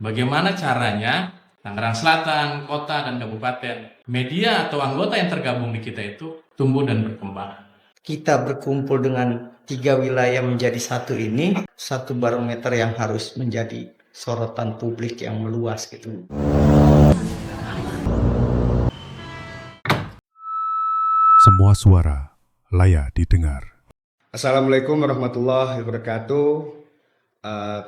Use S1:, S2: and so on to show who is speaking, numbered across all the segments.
S1: Bagaimana caranya Tangerang Selatan, kota, dan kabupaten, media atau anggota yang tergabung di kita itu tumbuh dan berkembang.
S2: Kita berkumpul dengan 3 wilayah menjadi satu ini, satu barometer yang harus menjadi sorotan publik yang meluas gitu.
S3: Semua suara layak didengar.
S4: Assalamualaikum warahmatullahi wabarakatuh.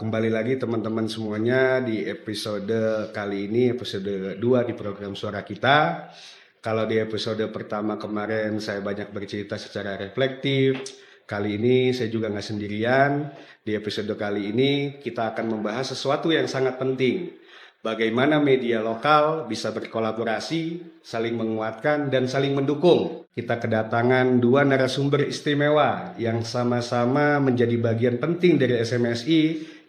S4: Kembali lagi teman-teman semuanya di episode kali ini, episode 2 di program Suara Kita. Kalau di episode pertama kemarin saya banyak bercerita secara reflektif, kali ini saya juga nggak sendirian. Di episode kali ini kita akan membahas sesuatu yang sangat penting. Bagaimana media lokal bisa berkolaborasi, saling menguatkan, dan saling mendukung. Kita kedatangan 2 narasumber istimewa yang sama-sama menjadi bagian penting dari SMSI,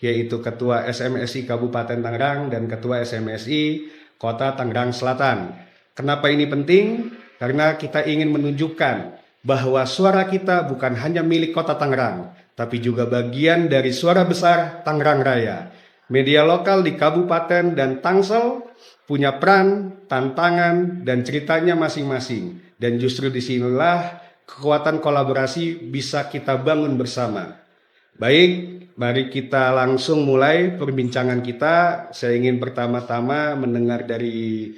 S4: yaitu Ketua SMSI Kabupaten Tangerang dan Ketua SMSI Kota Tangerang Selatan. Kenapa ini penting? Karena kita ingin menunjukkan bahwa suara kita bukan hanya milik Kota Tangerang, tapi juga bagian dari suara besar Tangerang Raya. Media lokal di kabupaten dan Tangsel punya peran, tantangan, dan ceritanya masing-masing. Dan justru disinilah kekuatan kolaborasi bisa kita bangun bersama. Baik, mari kita langsung mulai perbincangan kita. Saya ingin pertama-tama mendengar dari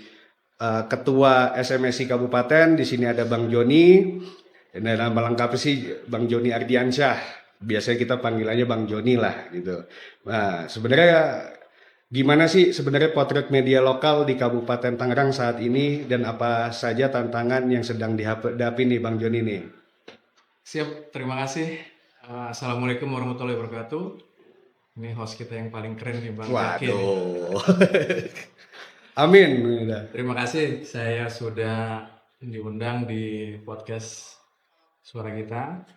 S4: Ketua SMSI Kabupaten. Di sini ada Bang Joni. Dan nama lengkapnya sih Bang Joni Ardiansyah. Biasanya kita panggilannya Bang Joni lah gitu. Nah, sebenarnya gimana sih sebenarnya potret media lokal di Kabupaten Tangerang saat ini dan apa saja tantangan yang sedang dihadapi nih Bang Joni nih?
S1: Siap, terima kasih. Assalamualaikum warahmatullahi wabarakatuh. Ini host kita yang paling keren nih Bang Jaki.
S4: Waduh. Amin.
S1: Terima kasih, saya sudah diundang di podcast Suara Kita.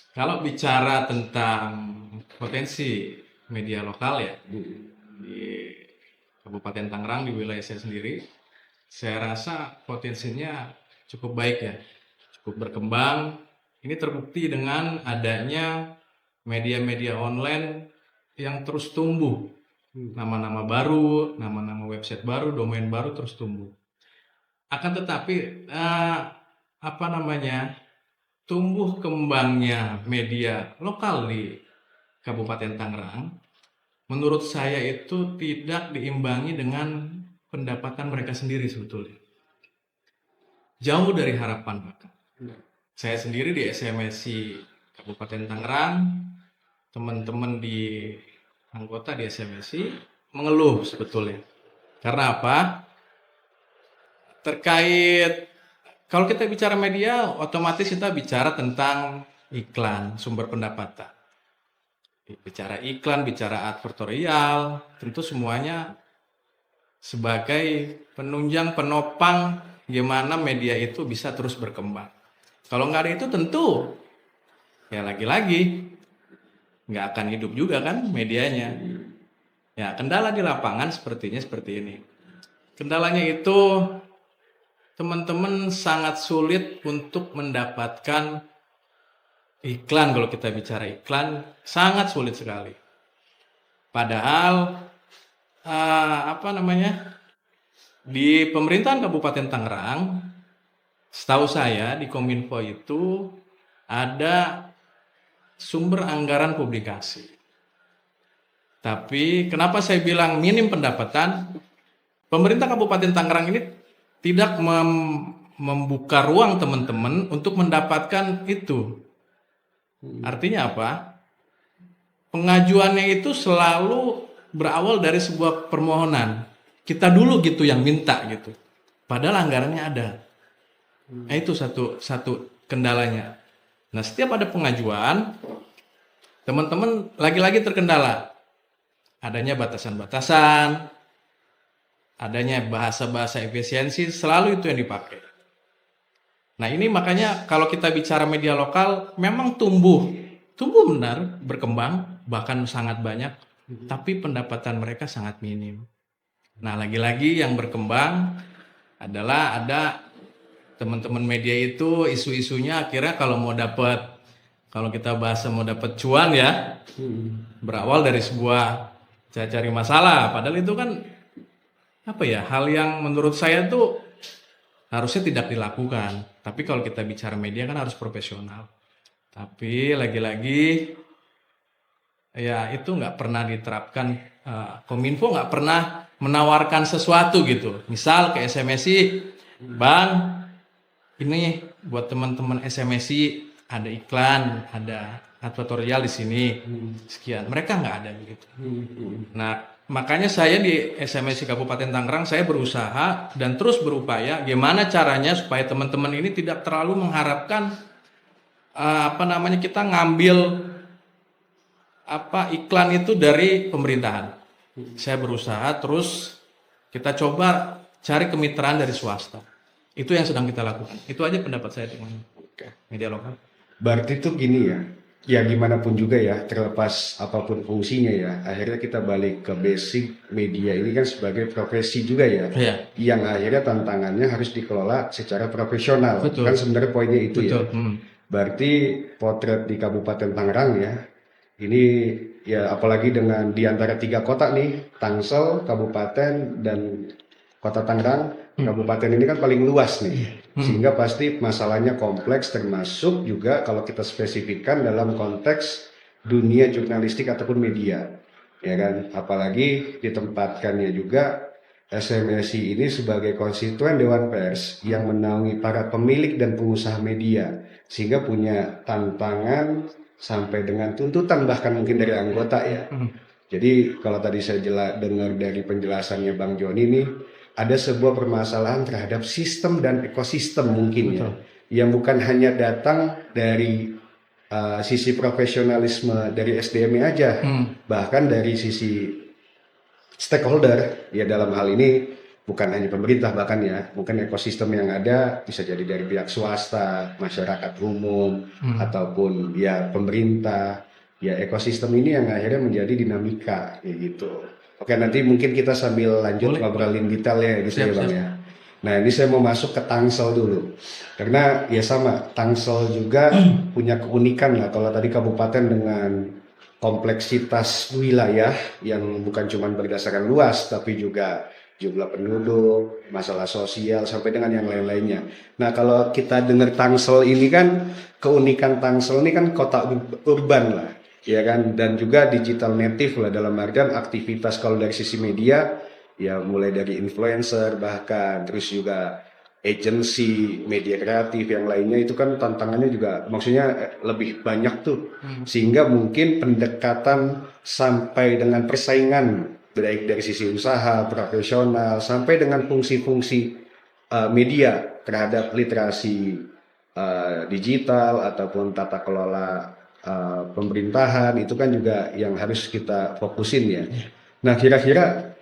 S1: Kalau bicara tentang potensi media lokal ya di Kabupaten Tangerang, di wilayah saya sendiri, saya rasa potensinya cukup baik ya, cukup berkembang. Ini terbukti dengan adanya media-media online yang terus tumbuh. Nama-nama baru, nama-nama website baru, domain baru terus tumbuh. Akan tetapi tumbuh kembangnya media lokal di Kabupaten Tangerang, menurut saya itu tidak diimbangi dengan pendapatan mereka sendiri sebetulnya. Jauh dari harapan bahkan. Saya sendiri di SMSI Kabupaten Tangerang, teman-teman di anggota di SMSI mengeluh sebetulnya. Karena apa? Terkait kalau kita bicara media, otomatis kita bicara tentang iklan, sumber pendapatan. Bicara iklan, bicara advertorial, tentu semuanya sebagai penunjang, penopang gimana media itu bisa terus berkembang. Kalau nggak ada itu tentu, ya lagi-lagi, nggak akan hidup juga kan medianya. Ya, kendala di lapangan sepertinya seperti ini. Kendalanya itu teman-teman sangat sulit untuk mendapatkan iklan. Kalau kita bicara iklan, sangat sulit sekali. Padahal di pemerintahan Kabupaten Tangerang, setahu saya di Kominfo itu ada sumber anggaran publikasi. Tapi kenapa saya bilang minim pendapatan? Pemerintah Kabupaten Tangerang ini tidak membuka ruang teman-teman untuk mendapatkan itu. Artinya apa? Pengajuannya itu selalu berawal dari sebuah permohonan. Kita dulu gitu yang minta gitu. Padahal anggarannya ada. Nah, itu satu kendalanya. Nah, setiap ada pengajuan, teman-teman lagi-lagi terkendala. Adanya batasan-batasan, adanya bahasa-bahasa efisiensi, selalu itu yang dipakai. Nah, ini makanya kalau kita bicara media lokal memang tumbuh benar, berkembang, bahkan sangat banyak, tapi pendapatan mereka sangat minim. Nah, lagi-lagi yang berkembang adalah ada teman-teman media itu isu-isunya akhirnya kalau kita bahas mau dapat cuan ya, berawal dari sebuah saya cari masalah. Padahal itu kan apa ya, hal yang menurut saya tuh harusnya tidak dilakukan. Tapi kalau kita bicara media kan harus profesional. Tapi lagi-lagi ya itu nggak pernah diterapkan. Kominfo nggak pernah menawarkan sesuatu gitu. Misal ke SMSI, Bang, ini buat teman-teman SMSI ada iklan, ada advertorial di sini, sekian. Mereka nggak ada begitu. Nah, makanya saya di SMSI Kabupaten Tangerang saya berusaha dan terus berupaya gimana caranya supaya teman-teman ini tidak terlalu mengharapkan kita ngambil iklan itu dari pemerintahan. Saya berusaha terus kita coba cari kemitraan dari swasta. Itu yang sedang kita lakukan. Itu aja pendapat saya dengan media lokal.
S4: Berarti tuh gini ya, ya gimana pun juga ya, terlepas apapun fungsinya ya, akhirnya kita balik ke basic media ini kan sebagai profesi juga ya,
S1: Iya.
S4: yang akhirnya tantangannya harus dikelola secara profesional.
S1: Betul.
S4: Kan sebenarnya poinnya itu ya.
S1: Betul.
S4: Berarti potret di Kabupaten Tangerang ya, ini ya apalagi dengan di antara 3 kota nih, Tangsel, Kabupaten, dan Kota Tangerang. Kabupaten ini kan paling luas nih, sehingga pasti masalahnya kompleks, termasuk juga kalau kita spesifikkan dalam konteks dunia jurnalistik ataupun media, ya kan? Apalagi ditempatkannya juga SMSI ini sebagai konstituen Dewan Pers yang menaungi para pemilik dan pengusaha media, sehingga punya tantangan sampai dengan tuntutan bahkan mungkin dari anggota ya. Jadi kalau tadi saya dengar dari penjelasannya Bang Joni nih, ada sebuah permasalahan terhadap sistem dan ekosistem mungkin ya, yang bukan hanya datang dari sisi profesionalisme dari SDM-nya aja, bahkan dari sisi stakeholder ya, dalam hal ini bukan hanya pemerintah, bahkan ya mungkin ekosistem yang ada bisa jadi dari pihak swasta, masyarakat umum, ataupun ya pemerintah. Ya ekosistem ini yang akhirnya menjadi dinamika kayak gitu. Oke, nanti mungkin kita sambil lanjut ngobrolin detailnya gitu ya Bang ya. Nah ini saya mau masuk ke Tangsel dulu, karena ya sama, Tangsel juga punya keunikan lah. Kalau tadi kabupaten dengan kompleksitas wilayah yang bukan cuma berdasarkan luas, tapi juga jumlah penduduk, masalah sosial, sampai dengan yang lain-lainnya. Nah kalau kita dengar Tangsel ini kan, keunikan Tangsel ini kan kota urban lah, ya kan, dan juga digital native lah, dalam artian aktivitas kalau dari sisi media ya mulai dari influencer, bahkan terus juga agensi media kreatif yang lainnya, itu kan tantangannya juga maksudnya lebih banyak tuh, sehingga mungkin pendekatan sampai dengan persaingan baik dari sisi usaha, profesional, sampai dengan fungsi-fungsi media terhadap literasi digital ataupun tata kelola pemerintahan, itu kan juga yang harus kita fokusin ya. Nah kira-kira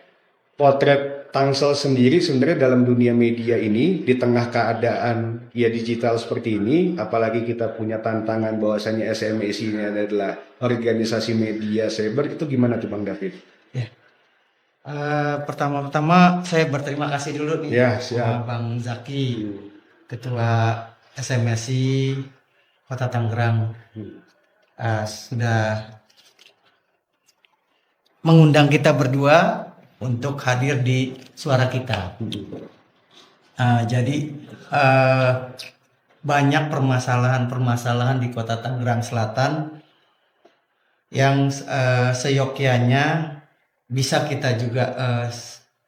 S4: potret Tangsel sendiri sebenarnya dalam dunia media ini, di tengah keadaan ya digital seperti ini, apalagi kita punya tantangan bahwasannya SMSI ini adalah organisasi media cyber, itu gimana tuh Bang David?
S2: Ya. Pertama-tama saya berterima kasih dulu nih
S4: Ya, siap.
S2: Bang Zaki, Ketua SMSI Kota Tangerang, sudah mengundang kita berdua untuk hadir di suara kita. Jadi banyak permasalahan di Kota Tangerang Selatan yang seyogyanya bisa kita juga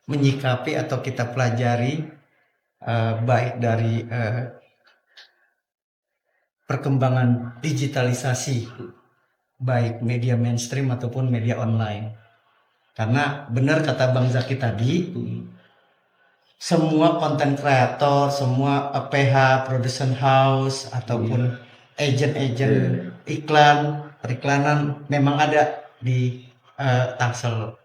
S2: menyikapi atau kita pelajari, baik dari perkembangan digitalisasi, baik media mainstream ataupun media online. Karena benar kata Bang Zaki tadi, semua content creator, semua PH, production house, ataupun agent-agent periklanan memang ada di Tangsel.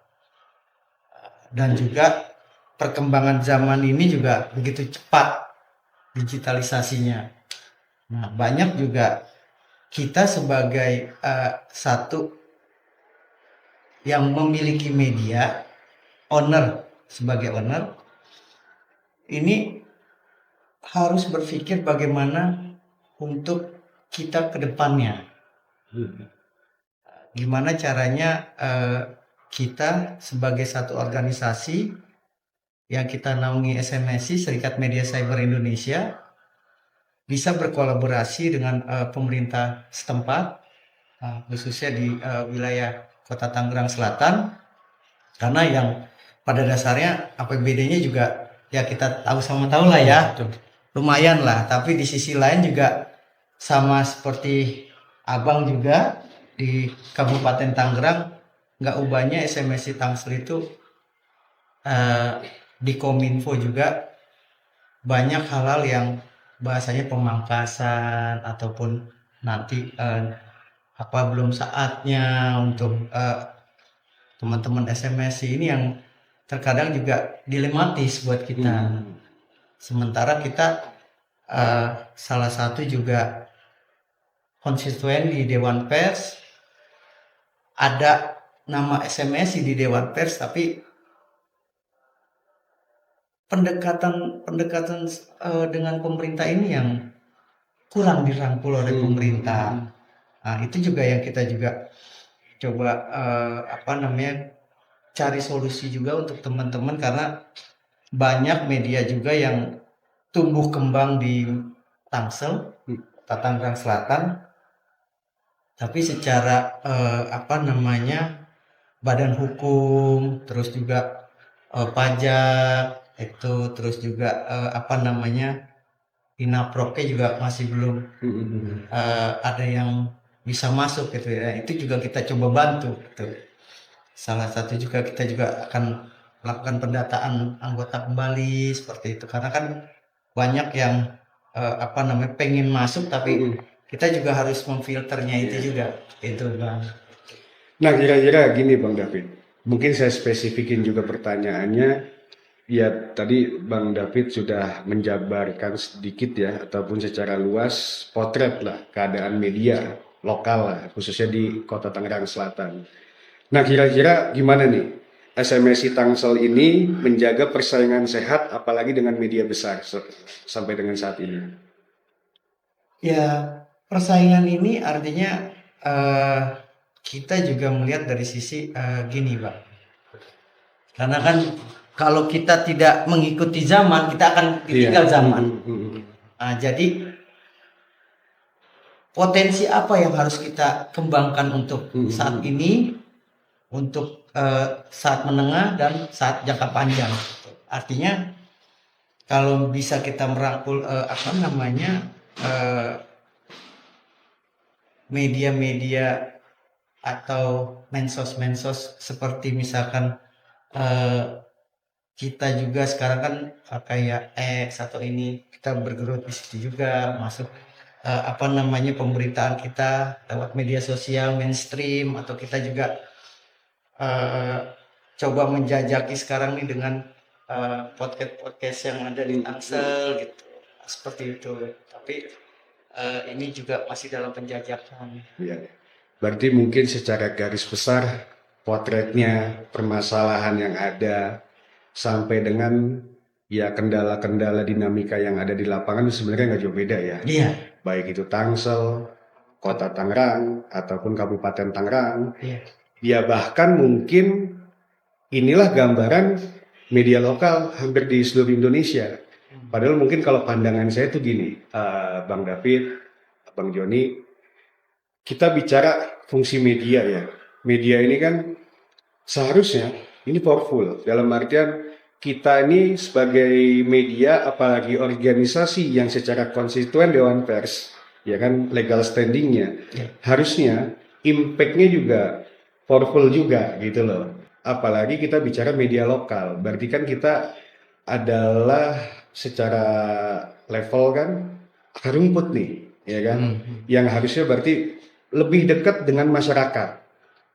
S2: Dan juga perkembangan zaman ini juga begitu cepat digitalisasinya. Nah, banyak juga kita sebagai satu yang memiliki media, sebagai owner, ini harus berpikir bagaimana untuk kita ke depannya. Gimana caranya kita sebagai satu organisasi yang kita naungi SMSI, Serikat Media Cyber Indonesia, bisa berkolaborasi dengan pemerintah setempat, khususnya di wilayah Kota Tangerang Selatan, karena yang pada dasarnya APBD-nya juga ya kita tahu lah ya, lumayan lah. Tapi di sisi lain juga sama seperti Abang juga di Kabupaten Tangerang, nggak ubahnya SMSI Tangsel itu di Kominfo juga banyak hal-hal yang bahasanya pemangkasan ataupun nanti belum saatnya untuk teman-teman SMSI ini yang terkadang juga dilematis buat kita. Sementara kita salah satu juga konstituen di Dewan Pers, ada nama SMSI di Dewan Pers, tapi pendekatan dengan pemerintah ini yang kurang dirangkul oleh pemerintah. Nah, itu juga yang kita juga coba cari solusi juga untuk teman-teman, karena banyak media juga yang tumbuh kembang di Tangsel, Tangerang Selatan, tapi secara badan hukum, terus juga pajak itu, terus juga Inaproknya juga masih belum ada yang bisa masuk gitu ya. Itu juga kita coba bantu gitu. Salah satu juga kita juga akan melakukan pendataan anggota kembali seperti itu, karena kan banyak yang pengen masuk, tapi kita juga harus memfilternya itu juga itu, Bang.
S4: Nah, kira-kira gini Bang David, mungkin saya spesifikin juga pertanyaannya. Ya, tadi Bang David sudah menjabarkan sedikit ya, ataupun secara luas potret lah keadaan media lokal lah, khususnya di Kota Tangerang Selatan. Nah, kira-kira gimana nih SMSI Tangsel ini menjaga persaingan sehat apalagi dengan media besar sampai dengan saat ini?
S2: Ya, persaingan ini artinya kita juga melihat dari sisi gini, Pak. Karena kan kalau kita tidak mengikuti zaman, kita akan ditinggal zaman. Nah, jadi potensi apa yang harus kita kembangkan untuk saat ini, untuk saat menengah dan saat jangka panjang. Artinya kalau bisa kita merangkul media-media atau mensos-mensos seperti misalkan kita juga sekarang kan kayak X atau ini kita bergerak di situ juga, masuk pemberitaan kita lewat media sosial mainstream, atau kita juga coba menjajaki sekarang nih dengan podcast yang ada di Tangsel gitu, seperti itu. Tapi ini juga masih dalam penjajakan.
S4: Ya. Berarti mungkin secara garis besar potretnya, permasalahan yang ada sampai dengan ya kendala-kendala dinamika yang ada di lapangan sebenarnya nggak jauh beda ya.
S2: Iya.
S4: Baik itu Tangsel, Kota Tangerang ataupun Kabupaten Tangerang.
S2: Iya.
S4: Ya bahkan mungkin inilah gambaran media lokal hampir di seluruh Indonesia. Padahal mungkin kalau pandangan saya itu gini, Bang David, Bang Joni, kita bicara fungsi media ya. Media ini kan seharusnya ini powerful. Dalam artian kita ini sebagai media, apalagi organisasi yang secara konstituen Dewan Pers, ya kan legal standingnya, harusnya impact-nya juga powerful juga gitu loh. Apalagi kita bicara media lokal, berarti kan kita adalah secara level kan akar rumput nih, ya kan, yang harusnya berarti lebih dekat dengan masyarakat,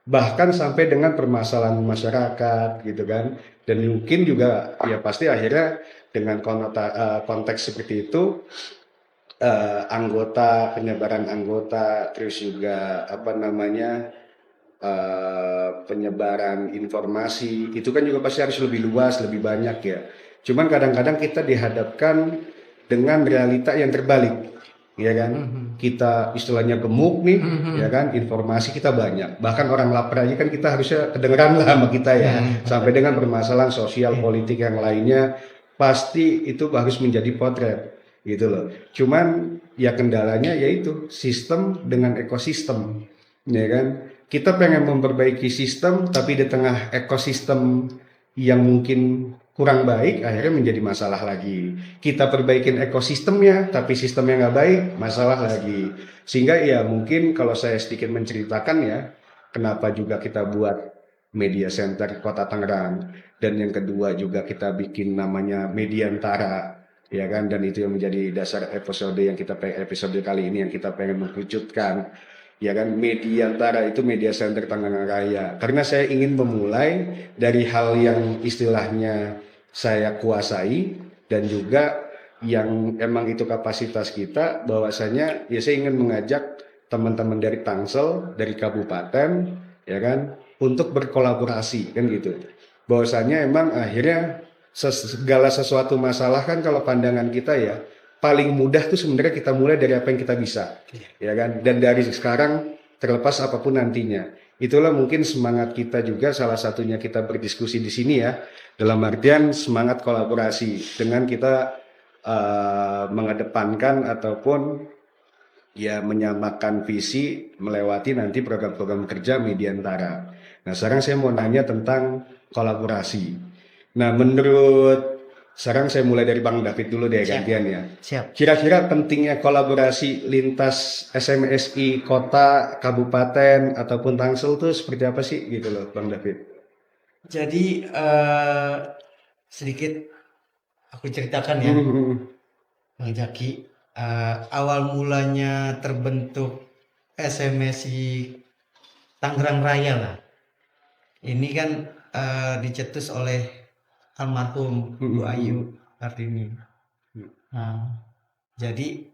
S4: bahkan sampai dengan permasalahan masyarakat gitu kan. Dan mungkin juga ya pasti akhirnya dengan konteks seperti itu penyebaran anggota, terus juga penyebaran informasi itu kan juga pasti harus lebih luas, lebih banyak ya. Cuman kadang-kadang kita dihadapkan dengan realita yang terbalik. ya kan? Kita istilahnya gemuk nih, ya kan? Informasi kita banyak. Bahkan orang lapar aja kan kita harusnya kedengeran lah sama kita ya. Sampai dengan permasalahan sosial politik yang lainnya, pasti itu harus menjadi potret, gitu loh. Cuman ya kendalanya yaitu sistem dengan ekosistem, ya kan? Kita pengen memperbaiki sistem, tapi di tengah ekosistem yang mungkin kurang baik, akhirnya menjadi masalah lagi. Kita perbaikin ekosistemnya, tapi sistemnya nggak baik, masalah lagi. Sehingga ya mungkin kalau saya sedikit menceritakan ya, kenapa juga kita buat media center Kota Tangerang, dan yang kedua juga kita bikin namanya Mediantara, ya kan? Dan itu yang menjadi dasar episode kali ini yang kita pengen mewujudkan. Ya kan, Mediantara itu media center Tangerang Raya. Karena saya ingin memulai dari hal yang istilahnya saya kuasai dan juga yang emang itu kapasitas kita, bahwasanya ya saya ingin mengajak teman-teman dari Tangsel, dari kabupaten, ya kan, untuk berkolaborasi kan gitu. Bahwasanya emang akhirnya segala sesuatu masalah kan kalau pandangan kita ya paling mudah tuh sebenarnya kita mulai dari apa yang kita bisa, ya kan, dan dari sekarang terlepas apapun nantinya. Itulah mungkin semangat kita juga, salah satunya kita berdiskusi di sini ya, dalam artian semangat kolaborasi dengan kita mengedepankan ataupun ya menyamakan visi melewati nanti program-program kerja Mediantara. Nah sekarang saya mau nanya tentang kolaborasi. Nah menurut, sekarang saya mulai dari Bang David dulu deh gantian ya.
S2: Siap.
S4: Kira-kira pentingnya kolaborasi lintas SMSI kota, kabupaten ataupun Tangsel tuh seperti apa sih gitu loh Bang David?
S2: Jadi sedikit aku ceritakan ya, Bang Jaki. Awal mulanya terbentuk SMSI Tangerang Raya lah. Ini kan dicetus oleh almarhum Bu Ayu Kartini. Nah, jadi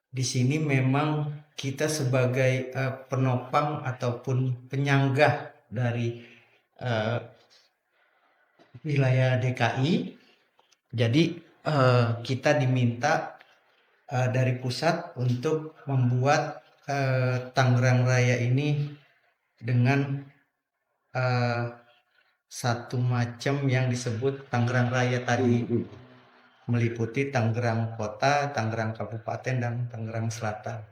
S2: di sini memang kita sebagai penopang ataupun penyanggah dari wilayah DKI. Jadi kita diminta dari pusat untuk membuat Tangerang Raya ini dengan satu macam yang disebut Tangerang Raya tadi, meliputi Tangerang Kota, Tangerang Kabupaten, dan Tangerang Selatan.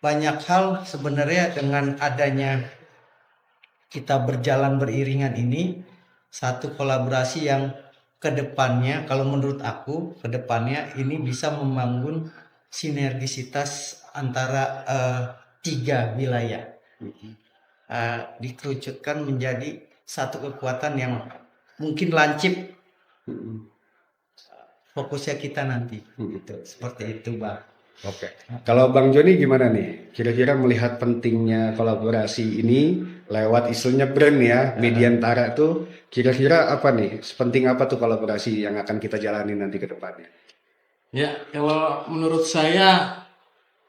S2: Banyak hal sebenarnya dengan adanya kita berjalan beriringan ini, satu kolaborasi yang kedepannya, kalau menurut aku, kedepannya ini bisa membangun sinergisitas antara 3 wilayah. Dikerucutkan menjadi satu kekuatan yang mungkin lancip fokusnya kita nanti. Gitu. Seperti itu, Bang.
S4: Oke. Kalau Bang Joni gimana nih? Kira-kira melihat pentingnya kolaborasi ini lewat istilahnya brand ya, Mediantara tuh kira-kira apa nih? Sepenting apa tuh kolaborasi yang akan kita jalani nanti ke depannya?
S1: Ya, kalau menurut saya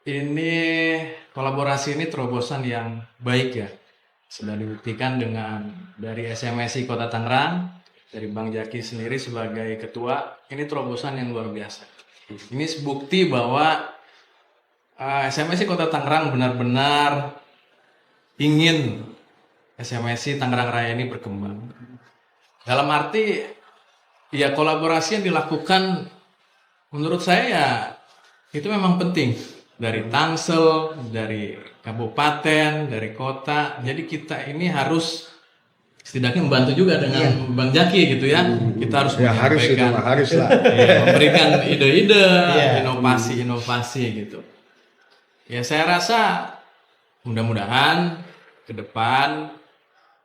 S1: ini kolaborasi ini terobosan yang baik ya. Sudah dibuktikan dengan dari SMSI Kota Tangerang, dari Bang Jaki sendiri sebagai ketua, ini terobosan yang luar biasa. Ini bukti bahwa SMSI Kota Tangerang benar-benar ingin SMSI Tangerang Raya ini berkembang. Dalam arti, ya kolaborasi yang dilakukan menurut saya ya itu memang penting. Dari Tangsel, dari kabupaten, dari kota. Jadi kita ini harus setidaknya membantu juga dengan Bang Jaki gitu ya. Kita harus
S4: Ya harus itu,
S1: menyampaikan,
S4: harus lah.
S1: memberikan ide-ide, inovasi-inovasi gitu. Ya saya rasa mudah-mudahan ke depan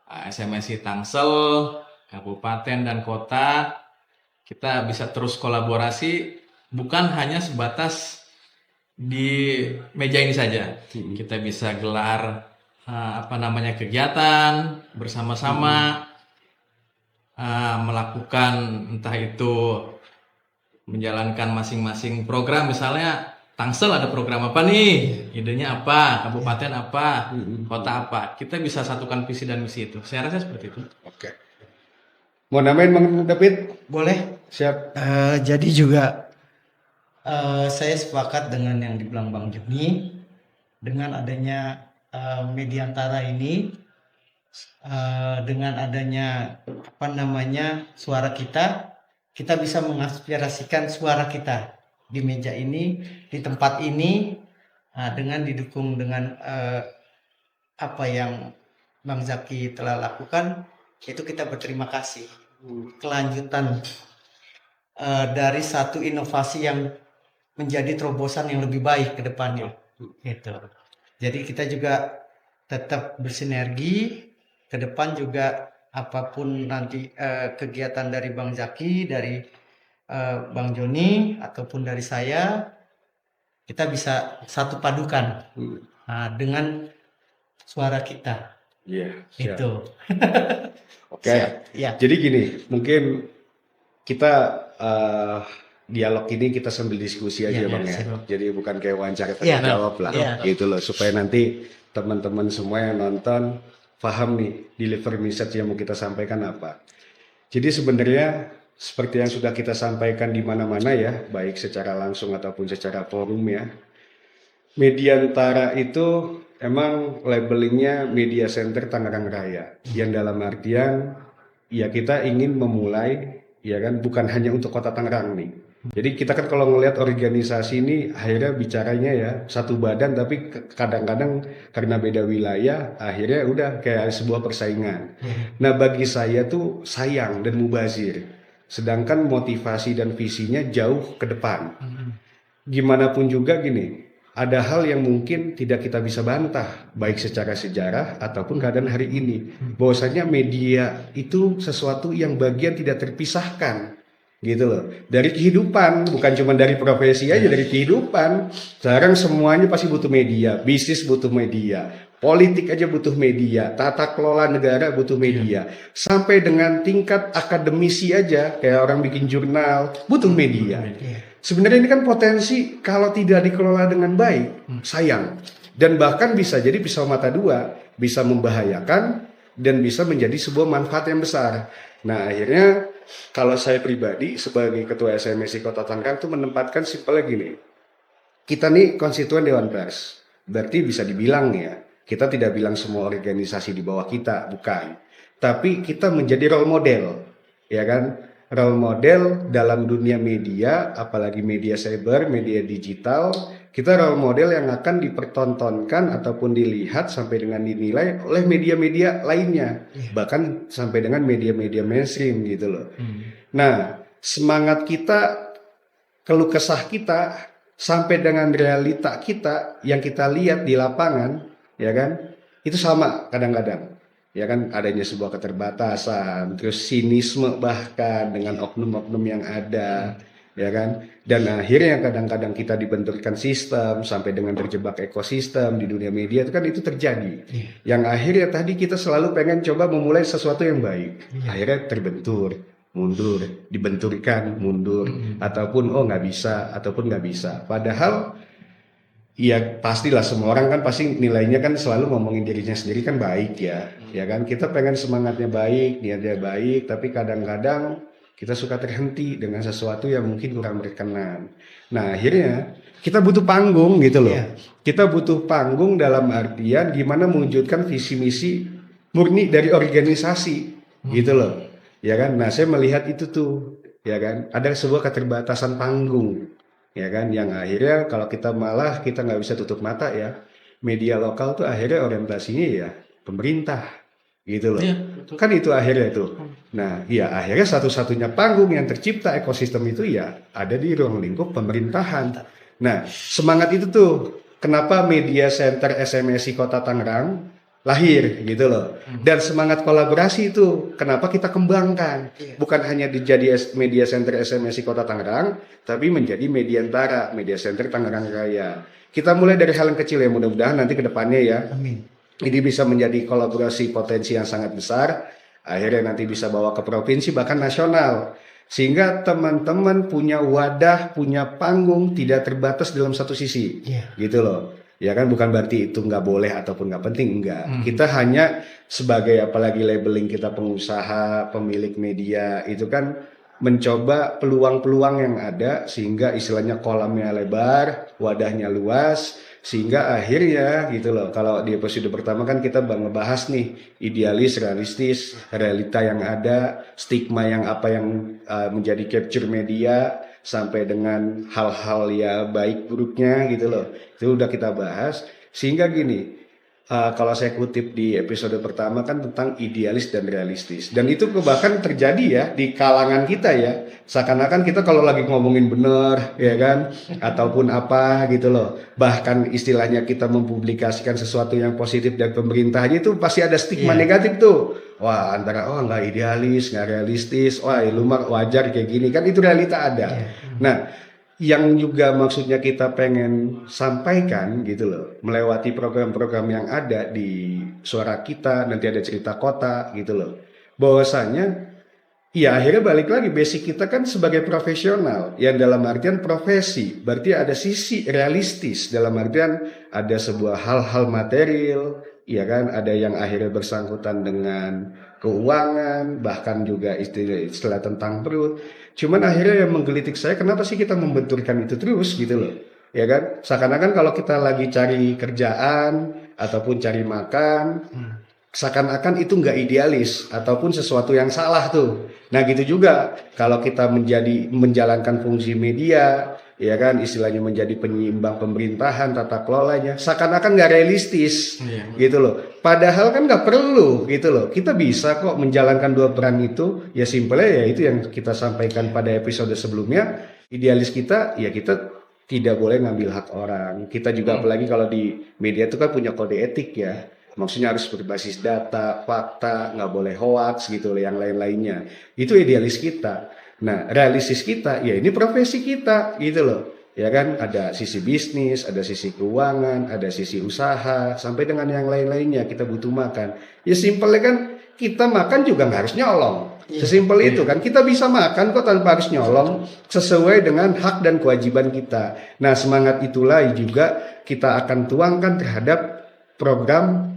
S1: SMSI Tangsel, kabupaten dan kota kita bisa terus kolaborasi, bukan hanya sebatas di meja ini saja. Kita bisa gelar kegiatan bersama-sama, melakukan entah itu menjalankan masing-masing program. Misalnya Tangsel ada program apa nih, idenya apa, kabupaten apa, kota apa. Kita bisa satukan visi dan misi itu. Saya rasa seperti itu.
S4: Oke. Mau namain Bang David?
S2: Boleh.
S4: Siap.
S2: Jadi juga Saya sepakat dengan yang dibilang Bang Joni, dengan adanya Mediantara ini, dengan adanya suara kita, kita bisa mengaspirasikan suara kita di meja ini, di tempat ini, dengan didukung dengan apa yang Bang Zaki telah lakukan, itu kita berterima kasih. Kelanjutan dari satu inovasi yang menjadi terobosan yang lebih baik ke depannya. Gitu. Jadi kita juga tetap bersinergi ke depan juga, apapun nanti kegiatan dari Bang Zaki, dari Bang Joni ataupun dari saya, kita bisa satu padukan dengan suara kita.
S4: Iya, siap.
S2: Itu.
S4: Oke.
S2: Ya.
S4: Jadi gini, mungkin kita dialog ini kita sambil diskusi aja
S2: Iya,
S4: Bang ya.
S2: siap.
S4: Jadi bukan kayak wawancara
S2: Iya,
S4: tanya jawab lah,
S2: iya.
S4: gitu loh. Supaya nanti teman-teman semua yang nonton paham nih delivery message yang mau kita sampaikan apa. Jadi sebenarnya seperti yang sudah kita sampaikan di mana-mana ya, baik secara langsung ataupun secara forum ya. Mediantara itu emang labelingnya Media Center Tangerang Raya, yang dalam artian ya kita ingin memulai ya kan bukan hanya untuk Kota Tangerang nih. Jadi kita kan kalau ngelihat organisasi ini akhirnya bicaranya ya satu badan, tapi kadang-kadang karena beda wilayah akhirnya udah kayak sebuah persaingan. Nah bagi saya tuh sayang dan mubazir, sedangkan motivasi dan visinya jauh ke depan. Gimana pun juga gini, ada hal yang mungkin tidak kita bisa bantah, baik secara sejarah ataupun keadaan hari ini. Bahwasanya media itu sesuatu yang bagian tidak terpisahkan, gitu loh. Dari kehidupan, bukan cuma dari profesi aja, dari kehidupan. Sekarang semuanya pasti butuh media, bisnis butuh media, politik aja butuh media, tata kelola negara butuh media. Sampai dengan tingkat akademisi aja, kayak orang bikin jurnal, butuh media. Sebenarnya ini kan potensi kalau tidak dikelola dengan baik, sayang. Dan bahkan bisa jadi pisau mata dua, bisa membahayakan dan bisa menjadi sebuah manfaat yang besar. Nah akhirnya kalau saya pribadi sebagai ketua SMSI Kota Tangerang itu menempatkan simpelnya gini. Kita nih konstituen Dewan Pers, berarti bisa dibilang ya, kita tidak bilang semua organisasi di bawah kita, bukan. Tapi kita menjadi role model, ya kan? Role model dalam dunia media, apalagi media cyber, media digital, kita role model yang akan dipertontonkan ataupun dilihat sampai dengan dinilai oleh media-media lainnya, bahkan sampai dengan media-media mainstream gitu loh. Nah, semangat kita, keluh kesah kita, sampai dengan realita kita yang kita lihat di lapangan, ya kan, itu sama kadang-kadang. Ya kan adanya sebuah keterbatasan, terus sinisme bahkan dengan oknum-oknum yang ada, ya kan. Dan akhirnya kadang-kadang kita dibenturkan sistem sampai dengan terjebak ekosistem di dunia media, itu kan itu terjadi. Yang akhirnya tadi kita selalu pengen coba memulai sesuatu yang baik, akhirnya terbentur, mundur, dibenturkan, mundur, ataupun oh nggak bisa, ataupun nggak bisa. Padahal ya pastilah semua orang kan pasti nilainya kan selalu ngomongin dirinya sendiri kan baik ya, ya kan kita pengen semangatnya baik, niatnya baik, tapi kadang-kadang kita suka terhenti dengan sesuatu yang mungkin kurang berkenan. Nah akhirnya kita butuh panggung gitu loh. Kita butuh panggung dalam artian gimana mewujudkan visi misi murni dari organisasi gitu loh, ya kan. Nah saya melihat itu tuh, ya kan ada sebuah keterbatasan panggung. Ya kan, yang akhirnya kalau kita malah kita nggak bisa tutup mata ya, media lokal tuh akhirnya orientasinya ya pemerintah gitu loh. Kan itu akhirnya itu. Nah ya akhirnya satu-satunya panggung yang tercipta ekosistem itu ya ada di ruang lingkup pemerintahan. Nah semangat itu tuh kenapa Media Center SMSI Kota Tangerang lahir gitu loh. Dan semangat kolaborasi itu kenapa kita kembangkan, bukan hanya jadi Media Center SMSI Kota Tangerang, tapi menjadi Mediantara, Media Center Tangerang Raya. Kita mulai dari hal yang kecil ya, mudah-mudahan nanti ke depannya ya.
S2: Amin.
S4: Ini bisa menjadi kolaborasi potensi yang sangat besar, akhirnya nanti bisa bawa ke provinsi bahkan nasional. Sehingga teman-teman punya wadah, punya panggung, tidak terbatas dalam satu sisi, gitu loh. Ya kan bukan berarti itu nggak boleh ataupun nggak penting, enggak. Kita hanya sebagai apalagi labeling kita pengusaha, pemilik media itu kan mencoba peluang-peluang yang ada sehingga istilahnya kolamnya lebar, wadahnya luas, sehingga akhirnya gitu loh. Kalau di episode pertama kan kita ngebahas nih idealis, realistis, realita yang ada, stigma yang apa yang menjadi capture media, sampai dengan hal-hal ya baik buruknya gitu loh. Itu udah kita bahas. Sehingga gini, kalau saya kutip di episode pertama kan tentang idealis dan realistis. Dan itu bahkan terjadi ya di kalangan kita ya. Seakan-akan kita kalau lagi ngomongin bener ya kan, ataupun apa gitu loh. Bahkan istilahnya kita mempublikasikan sesuatu yang positif dari pemerintahnya itu pasti ada stigma negatif tuh. Wah, antara nggak idealis, nggak realistis, wah lu mah wajar kayak gini kan, itu realita ada. Nah, yang juga maksudnya kita pengen sampaikan gitu loh, melewati program-program yang ada di Suara Kita, nanti ada Cerita Kota gitu loh, bahwasanya ya akhirnya balik lagi, basic kita kan sebagai profesional yang dalam artian profesi, berarti ada sisi realistis dalam artian ada sebuah hal-hal material, ya kan, ada yang akhirnya bersangkutan dengan keuangan, bahkan juga istilah tentang perut. Cuman akhirnya yang menggelitik saya, kenapa sih kita membenturkan itu terus gitu loh, ya kan? Seakan-akan kalau kita lagi cari kerjaan ataupun cari makan, seakan-akan itu nggak idealis ataupun sesuatu yang salah tuh. Nah gitu juga kalau kita menjalankan fungsi media, ya kan, istilahnya menjadi penyeimbang pemerintahan, tata kelolanya, seakan-akan nggak realistis, gitu loh. Padahal kan nggak perlu, gitu loh. Kita bisa kok menjalankan dua peran itu. Ya simpelnya ya itu yang kita sampaikan pada episode sebelumnya. Idealis kita, ya kita tidak boleh ngambil hak orang. Kita juga apalagi kalau di media itu kan punya kode etik ya. Maksudnya harus berbasis data, fakta, nggak boleh hoax gitu loh, yang lain-lainnya. Itu idealis kita. Nah, realistis kita, ya ini profesi kita gitu loh. Ya kan, ada sisi bisnis, ada sisi keuangan, ada sisi usaha, sampai dengan yang lain-lainnya kita butuh makan. Ya simpelnya kan, kita makan juga nggak harus nyolong. Sesimpel itu kan, kita bisa makan kok tanpa harus nyolong, sesuai dengan hak dan kewajiban kita. Nah, semangat itulah juga kita akan tuangkan terhadap program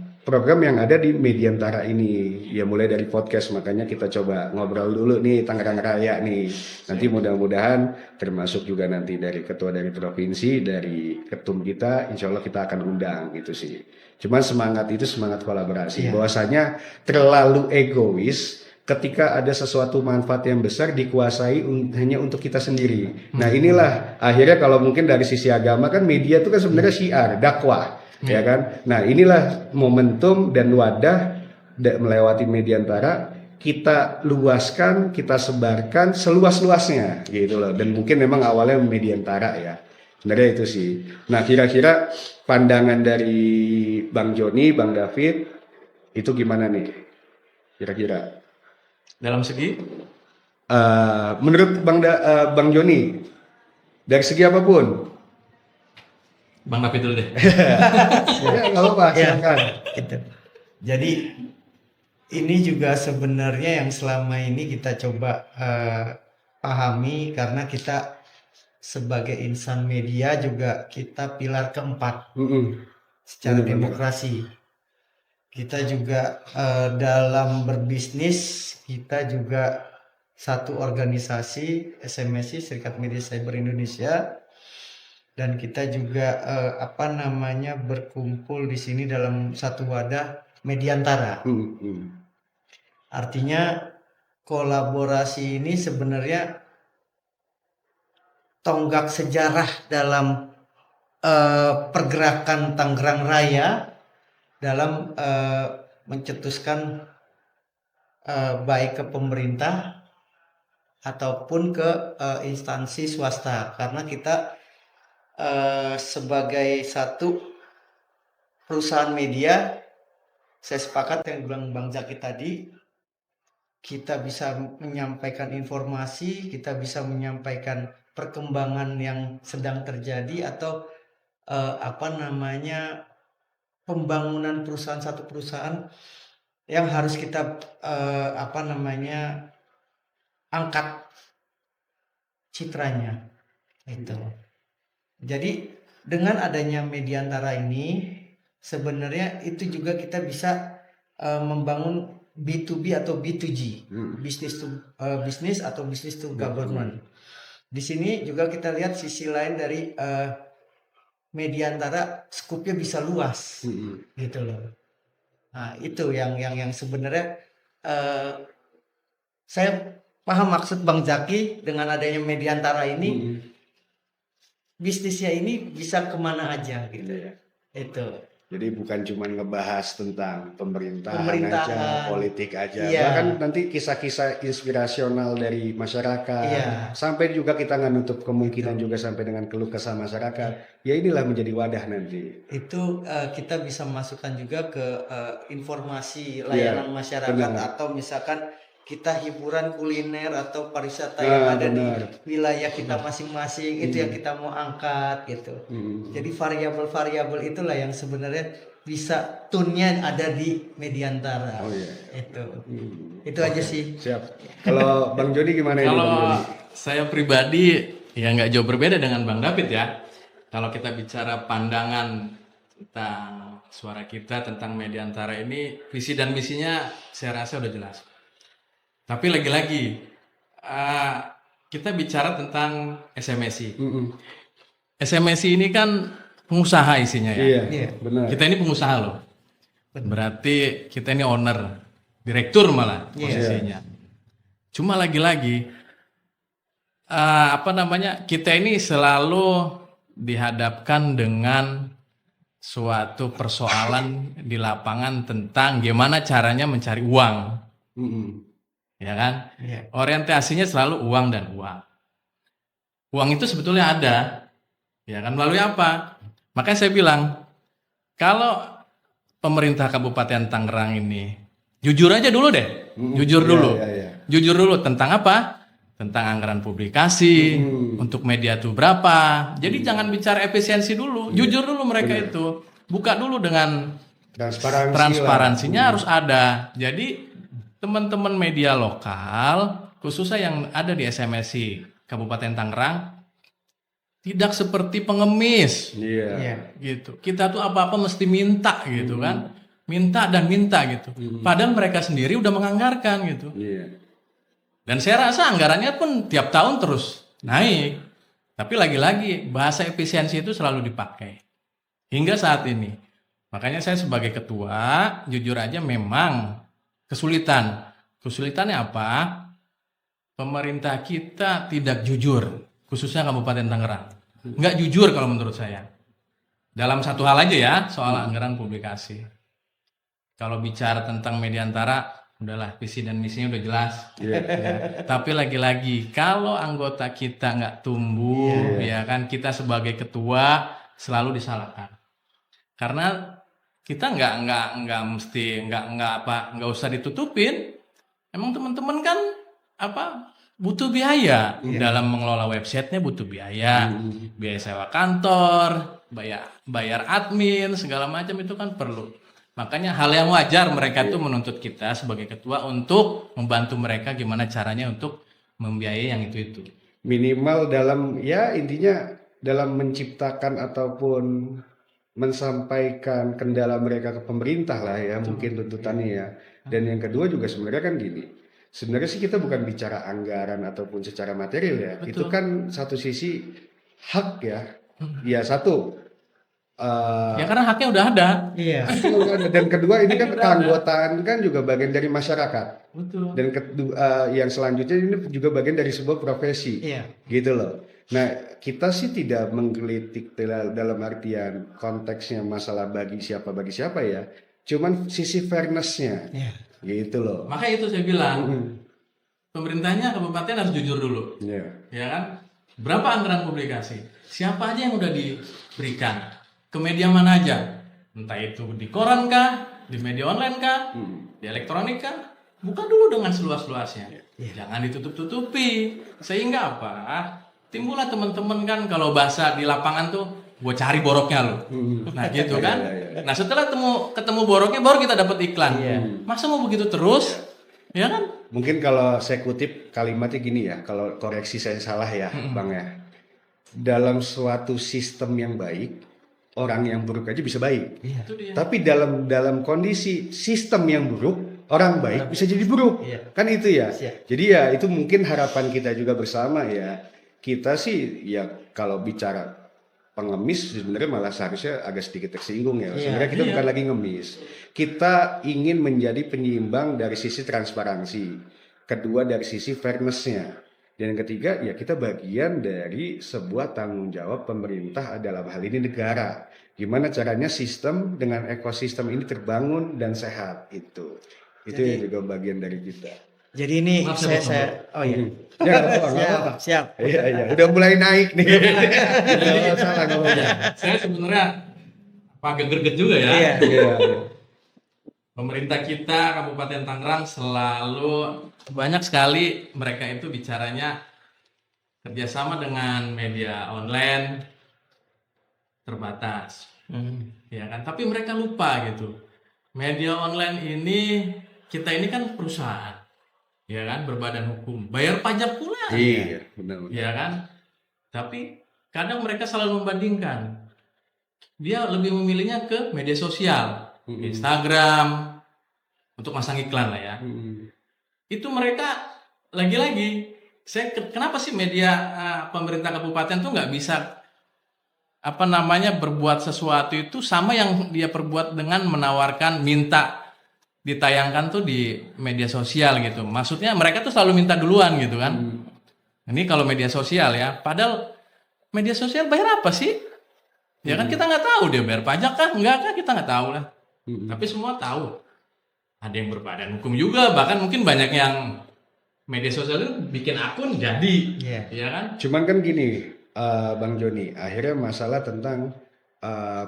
S4: yang ada di Mediantara ini. Ya mulai dari podcast, makanya kita coba ngobrol dulu nih Tangerang Raya nih. Nanti mudah-mudahan termasuk juga nanti dari ketua dari provinsi, dari ketum kita, insya Allah kita akan undang gitu sih. Cuman semangat itu semangat kolaborasi. Bahwasanya terlalu egois ketika ada sesuatu manfaat yang besar dikuasai hanya untuk kita sendiri. Nah inilah akhirnya kalau mungkin dari sisi agama kan media itu kan sebenarnya syiar, dakwah. Ya kan, nah inilah momentum dan wadah melewati Mediantara kita luaskan, kita sebarkan seluas-luasnya gitu loh. Dan mungkin memang awalnya Mediantara ya, sebenarnya itu sih. Nah kira-kira pandangan dari Bang Joni, Bang David itu gimana nih kira-kira
S1: Dalam segi
S4: menurut Bang Joni dari segi apapun?
S1: Bang David dulu deh.
S4: Ya nggak apa-apa, silakan.
S2: Gitu. Jadi ini juga sebenarnya yang selama ini kita coba pahami, karena kita sebagai insan media juga kita pilar keempat secara demokrasi. Kita juga dalam berbisnis, kita juga satu organisasi SMSI, Serikat Media Cyber Indonesia. Dan kita juga berkumpul di sini dalam satu wadah Mediantara. Artinya kolaborasi ini sebenarnya tonggak sejarah dalam pergerakan Tangerang Raya dalam mencetuskan baik ke pemerintah ataupun ke instansi swasta, karena kita sebagai satu perusahaan media, saya sepakat yang bilang Bang Zaki tadi, kita bisa menyampaikan informasi, kita bisa menyampaikan perkembangan yang sedang terjadi atau pembangunan perusahaan, satu perusahaan yang harus kita angkat citranya itu. Jadi dengan adanya Mediantara ini sebenarnya itu juga kita bisa membangun B2B atau B2G,
S4: Hmm.
S2: business to business atau business to government. Di sini juga kita lihat sisi lain dari Mediantara, skupnya bisa luas, gitu loh. Nah, itu yang sebenarnya saya paham maksud Bang Zaki dengan adanya Mediantara ini, bisnisnya ini bisa kemana aja gitu ya. Itu.
S4: Jadi bukan cuma ngebahas tentang pemerintahan
S2: Pemerintahan.
S4: aja, politik aja,
S2: Iya.
S4: bahkan nanti kisah-kisah inspirasional dari masyarakat,
S2: Iya.
S4: sampai juga kita nggak nutup kemungkinan juga sampai dengan keluh kesah masyarakat. Ya inilah menjadi wadah nanti.
S2: Itu kita bisa masukkan juga ke informasi layanan masyarakat,
S4: benar.
S2: atau misalkan kita hiburan kuliner atau pariwisata
S4: Ah,
S2: yang ada
S4: benar.
S2: di wilayah kita masing-masing, itu yang kita mau angkat gitu. Jadi variabel-variabel itulah yang sebenarnya bisa tune-nya ada di Mediantara.
S4: Oh iya.
S2: Itu aja sih.
S4: Siap. Kalau Bang Joni gimana ini Bang
S1: Kalau
S4: Joni?
S1: saya pribadi ya nggak jauh berbeda dengan Bang David ya. Kalau kita bicara pandangan tentang suara kita tentang Mediantara ini, visi dan misinya saya rasa udah jelas. Tapi lagi-lagi kita bicara tentang SMSI. SMSI ini kan pengusaha isinya ya.
S4: Iya, benar.
S1: Kita ini pengusaha loh. Berarti kita ini owner, direktur malah posisinya. Cuma lagi-lagi kita ini selalu dihadapkan dengan suatu persoalan di lapangan tentang gimana caranya mencari uang. Ya kan?
S2: Iya.
S1: Orientasinya selalu uang dan uang. Uang itu sebetulnya ada. Ya kan, melalui apa? Makanya saya bilang, kalau pemerintah Kabupaten Tangerang ini jujur aja dulu deh. Jujur dulu. Jujur dulu tentang apa? Tentang anggaran publikasi, untuk media itu berapa. Jadi jangan bicara efisiensi dulu, jujur dulu mereka itu. Buka dulu dengan transparansinya harus ada. Jadi teman-teman media lokal, khususnya yang ada di SMSI Kabupaten Tangerang, tidak seperti pengemis.
S4: Iya.
S1: Gitu. Kita tuh apa-apa mesti minta gitu kan. Minta dan minta gitu. Padahal mereka sendiri udah menganggarkan gitu.
S4: Iya.
S1: Dan saya rasa anggarannya pun tiap tahun terus naik. Tapi lagi-lagi bahasa efisiensi itu selalu dipakai. Hingga saat ini. Makanya saya sebagai ketua, jujur aja memang kesulitan. Kesulitannya apa? Pemerintah kita tidak jujur, khususnya Kabupaten Tangerang. Nggak jujur kalau menurut saya. Dalam satu hal aja ya, soal anggaran publikasi. Kalau bicara tentang Mediantara, udahlah visi dan misinya udah jelas. Ya. Tapi lagi-lagi kalau anggota kita nggak tumbuh, ya kan, kita sebagai ketua selalu disalahkan. Karena kita nggak usah ditutupin. Emang teman-teman kan butuh biaya dalam mengelola websitenya, butuh biaya, biaya sewa kantor, bayar admin, segala macam itu kan perlu. Makanya hal yang wajar mereka tuh menuntut kita sebagai ketua untuk membantu mereka gimana caranya untuk membiayai yang itu.
S4: Minimal intinya dalam menciptakan ataupun mensampaikan kendala mereka ke pemerintah lah ya, mungkin tuntutannya ya. Dan yang kedua juga sebenarnya kan gini. Sebenarnya sih kita bukan bicara anggaran ataupun secara material ya.
S1: Betul.
S4: Itu kan satu sisi hak ya. Ya satu.
S1: Ya karena haknya udah ada.
S2: Iya.
S4: Dan kedua ini kan keanggotaan kan juga bagian dari masyarakat.
S1: Betul.
S4: Dan kedua, yang selanjutnya ini juga bagian dari sebuah profesi.
S2: Iya.
S4: Gitu loh. Nah, kita sih tidak menggelitik dalam artian konteksnya masalah bagi siapa ya. Cuman sisi fairness-nya.
S2: Iya.
S4: Gitu loh.
S1: Makanya itu saya bilang, pemerintahnya kabupaten harus jujur dulu.
S4: Iya.
S1: Ya kan? Berapa anggaran publikasi? Siapa aja yang udah diberikan? Ke media mana aja? Entah itu di koran kah? Di media online kah? Di elektronik kah? Buka dulu dengan seluas-luasnya. Jangan ditutup-tutupi. Sehingga apa? Timbullah teman-teman kan kalau bahasa di lapangan tuh, gue cari boroknya lo. Nah gitu kan. Nah setelah ketemu boroknya baru kita dapat iklan. Masa mau begitu terus? Ya kan?
S4: Mungkin kalau saya kutip kalimatnya gini ya, kalau koreksi saya salah ya, Bang ya. Dalam suatu sistem yang baik, orang yang buruk aja bisa baik.
S1: Itu dia.
S4: Tapi dalam kondisi sistem yang buruk, orang baik bisa jadi buruk.
S2: Iya.
S4: Kan itu ya.
S2: Siap.
S4: Jadi ya itu mungkin harapan kita juga bersama ya. Kita sih ya kalau bicara pengemis sebenarnya malah seharusnya agak sedikit tersinggung ya.
S2: Iya.
S4: Sebenarnya kita bukan lagi ngemis. Kita ingin menjadi penyeimbang dari sisi transparansi. Kedua dari sisi fairness-nya. Dan yang ketiga, ya kita bagian dari sebuah tanggung jawab pemerintah dalam hal ini negara. Gimana caranya sistem dengan ekosistem ini terbangun dan sehat itu. Itu yang juga bagian dari kita.
S2: Jadi ini
S1: Maaf,
S2: saya oh iya.
S4: Ya, nggak apa-apa.
S2: Siap.
S4: Iya, iya. Udah mulai naik nih. Nggak salah ngomongnya.
S1: Saya sebenarnya agak greget juga ya.
S2: Iya.
S4: Iya, iya.
S1: Pemerintah kita Kabupaten Tangerang selalu banyak sekali mereka itu bicaranya kerjasama dengan media online terbatas, ya kan? Tapi mereka lupa gitu. Media online ini kita ini kan perusahaan, ya kan, berbadan hukum, bayar pajak pula,
S4: Iya, benar.
S1: ya kan? Tapi kadang mereka selalu membandingkan. Dia lebih memilihnya ke media sosial. Instagram untuk masang iklan lah ya. Itu mereka lagi-lagi kenapa sih media pemerintah kabupaten tuh nggak bisa berbuat sesuatu itu sama yang dia perbuat dengan menawarkan minta ditayangkan tuh di media sosial gitu. Maksudnya mereka tuh selalu minta duluan gitu kan. Ini kalau media sosial ya, padahal media sosial bayar apa sih? Ya kan kita nggak tahu dia bayar pajak kah? Enggak kah? Kita nggak tahu lah. Tapi semua tahu. Ada yang berbadan hukum juga, bahkan mungkin banyak yang media sosial itu bikin akun jadi, ya kan?
S4: Cuman kan gini, Bang Joni, akhirnya masalah tentang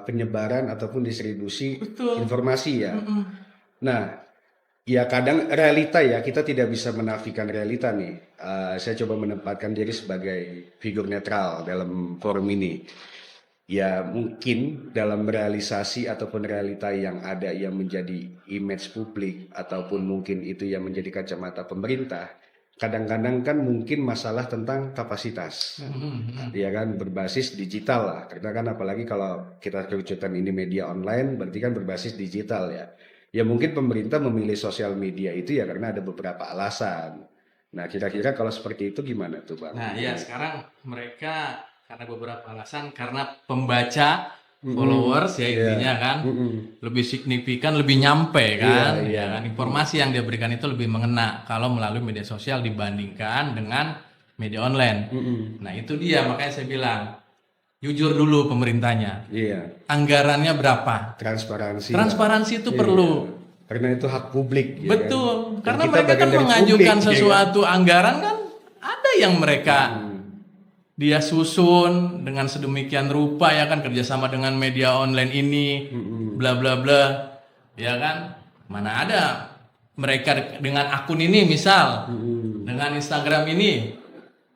S4: penyebaran ataupun distribusi
S1: Betul.
S4: informasi ya. Nah, ya kadang realita ya, kita tidak bisa menafikan realita nih. Saya coba menempatkan diri sebagai figur netral dalam forum ini. Ya mungkin dalam realisasi ataupun realita yang ada yang menjadi image publik ataupun mungkin itu yang menjadi kacamata pemerintah, kadang-kadang kan mungkin masalah tentang kapasitas, ya kan, berbasis digital lah. Karena kan apalagi kalau kita kerucutan ini media online, berarti kan berbasis digital ya. Ya mungkin pemerintah memilih sosial media itu ya karena ada beberapa alasan. Nah kira-kira kalau seperti itu gimana tuh Bang?
S1: Nah ya sekarang mereka karena beberapa alasan, karena pembaca followers ya intinya kan lebih signifikan, lebih nyampe kan, ya kan, informasi yang dia berikan itu lebih mengena kalau melalui media sosial dibandingkan dengan media online. Nah itu dia, makanya saya bilang jujur dulu pemerintahnya.
S4: Iya.
S1: Anggarannya berapa?
S4: Transparansi
S1: Itu perlu.
S4: Karena itu hak publik. Ya
S1: Betul.
S4: kan?
S1: Karena
S4: Kita
S1: mereka
S4: bagian
S1: kan
S4: dari
S1: mengajukan
S4: publik,
S1: sesuatu anggaran kan ada yang mereka dia susun dengan sedemikian rupa ya kan, kerjasama dengan media online ini bla bla bla, ya kan. Mana ada mereka dengan akun ini misal dengan Instagram ini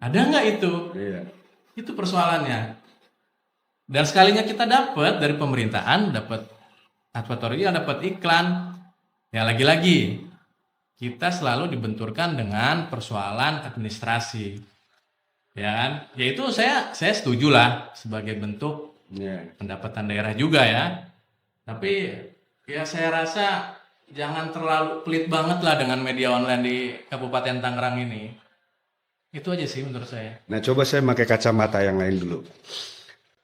S1: ada nggak itu?
S4: Iya.
S1: Itu persoalannya. Dan sekalinya kita dapat dari pemerintahan, dapat advertorial, dapat iklan, ya lagi-lagi kita selalu dibenturkan dengan persoalan administrasi. Ya kan, ya itu saya setuju lah sebagai bentuk pendapatan daerah juga ya. Tapi ya saya rasa jangan terlalu pelit banget lah dengan media online di Kabupaten Tangerang ini. Itu aja sih menurut saya.
S4: Nah coba saya pakai kacamata yang lain dulu.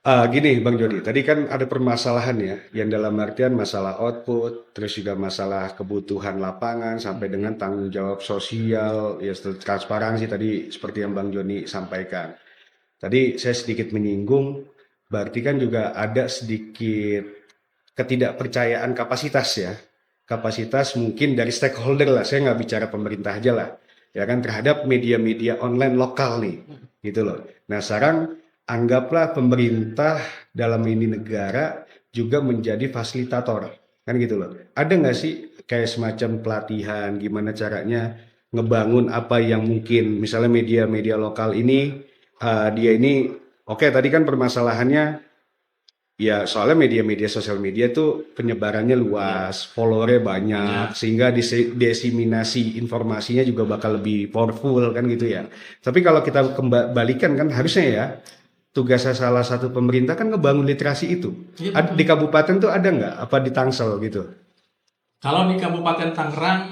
S4: Gini Bang Joni, tadi kan ada permasalahan ya, yang dalam artian masalah output, terus juga masalah kebutuhan lapangan, sampai dengan tanggung jawab sosial, ya transparansi tadi seperti yang Bang Joni sampaikan. Tadi saya sedikit menyinggung, berarti kan juga ada sedikit ketidakpercayaan kapasitas ya. Kapasitas mungkin dari stakeholder lah, saya nggak bicara pemerintah aja lah, ya kan, terhadap media-media online lokal nih, gitu loh. Nah sekarang anggaplah pemerintah dalam ini negara juga menjadi fasilitator, kan gitu loh. Ada nggak sih kayak semacam pelatihan gimana caranya ngebangun apa yang mungkin misalnya media-media lokal ini dia ini oke, tadi kan permasalahannya ya soalnya media-media sosial media tuh penyebarannya luas, followernya banyak, sehingga diseminasi informasinya juga bakal lebih powerful kan gitu ya. Tapi kalau kita kembalikan kan harusnya ya tugasnya salah satu pemerintah kan ngebangun literasi itu. Di kabupaten tuh ada nggak? Apa di Tangsel gitu?
S1: Kalau di Kabupaten Tangerang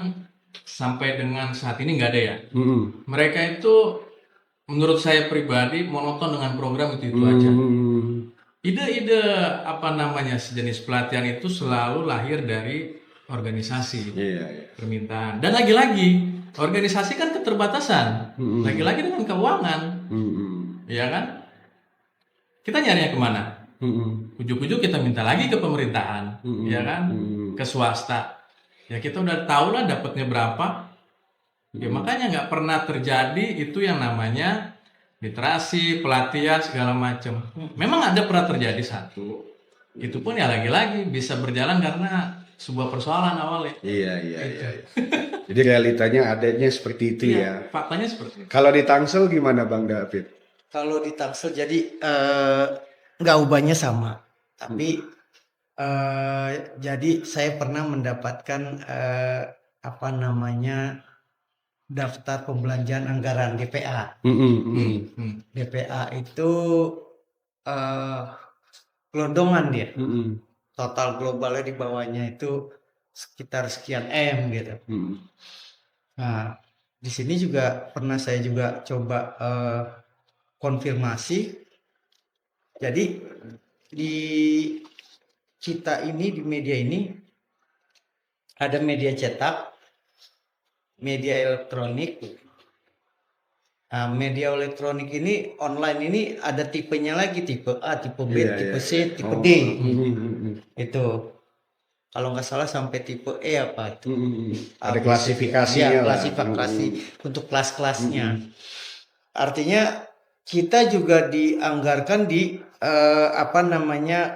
S1: sampai dengan saat ini nggak ada ya.
S4: Mm-mm.
S1: Mereka itu menurut saya pribadi monoton dengan program itu aja.
S4: Mm.
S1: Ide-ide apa namanya sejenis pelatihan itu selalu lahir dari organisasi
S4: Iya, iya.
S1: permintaan. Dan lagi-lagi organisasi kan keterbatasan.
S4: Mm-mm.
S1: Lagi-lagi dengan keuangan,
S4: Mm-mm.
S1: ya kan? Kita nyarinya kemana?
S4: Mm-mm.
S1: Ujuk-ujuk kita minta lagi ke pemerintahan,
S4: Mm-mm.
S1: ya kan?
S4: Mm-mm.
S1: Ke swasta. Ya kita udah tahu lah dapatnya berapa. Ya makanya nggak pernah terjadi itu yang namanya literasi, pelatihan segala macam. Memang ada pernah terjadi satu. Itu pun ya lagi-lagi bisa berjalan karena sebuah persoalan awalnya.
S4: Iya, iya, iya. Jadi realitanya adanya seperti itu ya.
S1: Faktanya seperti itu.
S4: Kalau di Tangsel gimana Bang David?
S2: Kalau di Tangsel jadi nggak ubahnya sama, tapi jadi saya pernah mendapatkan apa namanya daftar pembelanjaan anggaran DPA. DPA itu gelondongan dia, total globalnya di bawahnya itu sekitar sekian M gitu. Nah, di sini juga pernah saya juga coba konfirmasi. Jadi di kita ini di media ini ada media cetak, media elektronik. Nah, media elektronik ini online ini ada tipenya lagi, tipe A, tipe B,
S4: Iya,
S2: tipe
S4: iya.
S2: C, tipe
S4: Oh.
S2: D. Itu kalau nggak salah sampai tipe E apa itu.
S4: Ada
S2: A, B, C, D.
S4: klasifikasinya
S2: Ya,
S4: lah.
S2: klasifikasi untuk kelas-kelasnya. Artinya kita juga dianggarkan di apa namanya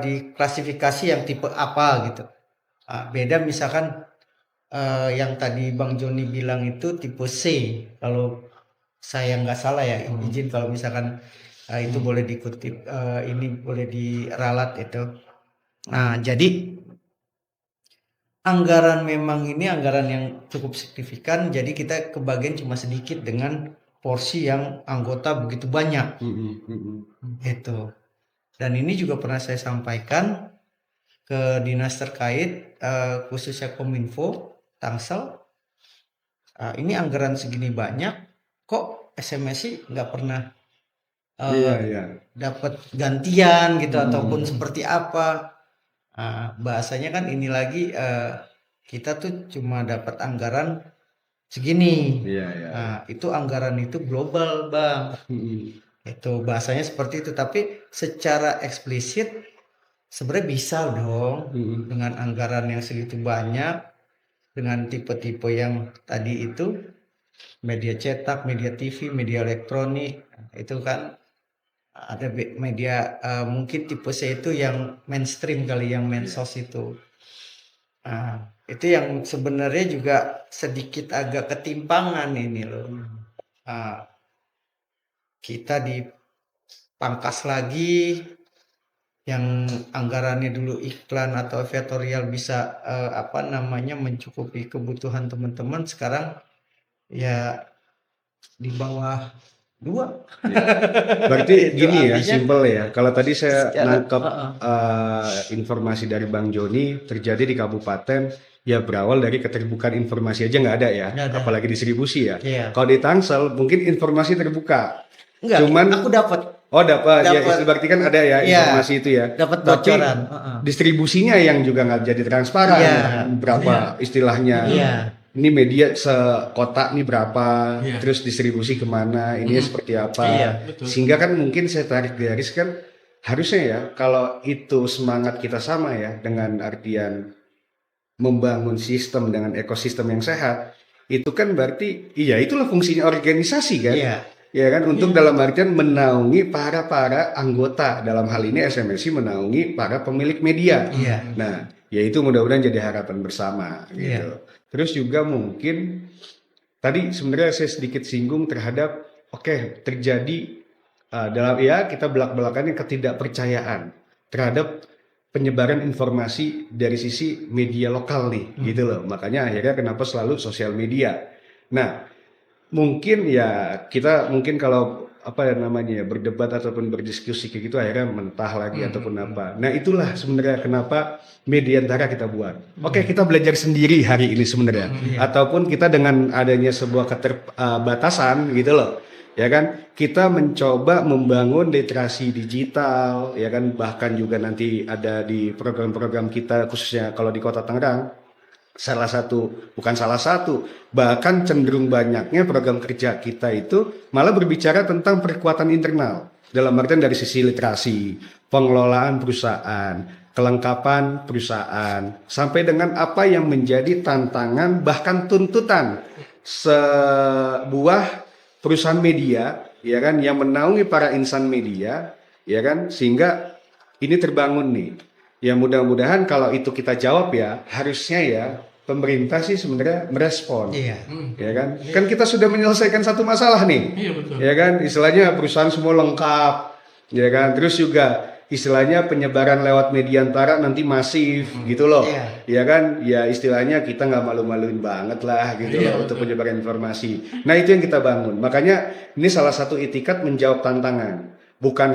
S2: di klasifikasi yang tipe apa gitu. Beda misalkan yang tadi Bang Joni bilang itu tipe C. Kalau saya nggak salah ya, izin kalau misalkan itu boleh dikutip, ini boleh diralat itu. Nah, jadi anggaran memang ini anggaran yang cukup signifikan, jadi kita kebagian cuma sedikit dengan porsi yang anggota begitu banyak. Itu. Dan ini juga pernah saya sampaikan ke dinas terkait, khususnya Kominfo, Tangsel. Ini anggaran segini banyak, kok SMSI nggak pernah dapat gantian gitu ataupun seperti apa. Bahasanya kan ini lagi kita tuh cuma dapat anggaran segini. Itu anggaran itu global Bang. Itu bahasanya seperti itu, tapi secara eksplisit sebenarnya bisa dong dengan anggaran yang segitu banyak, dengan tipe-tipe yang tadi itu, media cetak, media TV, media elektronik, itu kan ada media mungkin tipe C itu yang mainstream kali, yang medsos itu. Itu yang sebenarnya juga sedikit agak ketimpangan ini loh. Kita dipangkas lagi, yang anggarannya dulu iklan atau editorial bisa apa namanya mencukupi kebutuhan teman-teman, sekarang ya di bawah 2.
S4: Berarti
S2: Itu
S4: gini ya,
S2: artinya
S4: simpel ya. Kalau tadi saya
S2: secara-
S4: nangkep informasi dari Bang Joni, terjadi di kabupaten ya berawal dari keterbukaan informasi aja nggak ada ya,
S2: Nggak ada.
S4: apalagi distribusi ya.
S2: Iya.
S4: Kalau di Tangsel mungkin informasi terbuka.
S2: Enggak,
S4: Cuman
S2: aku dapat
S4: ya
S2: Dapat.
S4: itu berarti kan ada ya
S2: Iya.
S4: informasi itu ya.
S2: Tapi
S4: bocoran. Distribusinya yang juga nggak jadi transparan.
S2: Iya.
S4: Berapa istilahnya?
S2: Iya.
S4: Ini media sekota nih berapa,
S1: Iya.
S4: terus distribusi kemana, ini seperti apa.
S2: Iya,
S1: betul.
S4: Sehingga kan mungkin saya tarik garis kan harusnya ya kalau itu semangat kita sama ya dengan artian membangun sistem dengan ekosistem yang sehat, itu kan berarti iya itulah fungsinya organisasi kan.
S2: Iya.
S4: Ya kan untuk dalam artian menaungi para anggota, dalam hal ini SMSI menaungi para pemilik media.
S2: Iya.
S4: Nah, ya itu mudah-mudahan jadi harapan bersama gitu.
S2: Iya.
S4: Terus juga mungkin tadi sebenarnya saya sedikit singgung terhadap terjadi dalam kita belak-belakannya ketidakpercayaan terhadap penyebaran informasi dari sisi media lokal nih gitu loh. Makanya akhirnya kenapa selalu sosial media. Nah, mungkin ya kita mungkin kalau apa ya namanya ya berdebat ataupun berdiskusi kayak gitu akhirnya mentah lagi ataupun apa. Nah itulah sebenarnya kenapa Mediantara kita buat. Oke, kita belajar sendiri hari ini sebenarnya, ataupun kita dengan adanya sebuah keterbatasan gitu loh, ya kan, kita mencoba membangun literasi digital, ya kan, bahkan juga nanti ada di program-program kita khususnya kalau di Kota Tangerang. Bukan salah satu, bahkan cenderung banyaknya program kerja kita itu malah berbicara tentang perkuatan internal. Dalam artian dari sisi literasi, pengelolaan perusahaan, kelengkapan perusahaan, sampai dengan apa yang menjadi tantangan bahkan tuntutan sebuah perusahaan media, ya kan, yang menaungi para insan media, ya kan, sehingga ini terbangun nih. Ya mudah-mudahan kalau itu kita jawab ya, harusnya ya pemerintah sih sebenarnya merespon.
S2: Iya.
S4: Ya kan? Kan kita sudah menyelesaikan satu masalah nih.
S1: Iya betul.
S4: Ya kan? Istilahnya perusahaan semua lengkap. Ya kan? Terus juga istilahnya penyebaran lewat Mediantara nanti masif gitu loh.
S2: Iya.
S4: Ya kan? Ya istilahnya kita nggak malu-maluin banget lah gitu loh untuk penyebaran informasi. Nah itu yang kita bangun. Makanya ini salah satu itikat menjawab tantangan. Bukan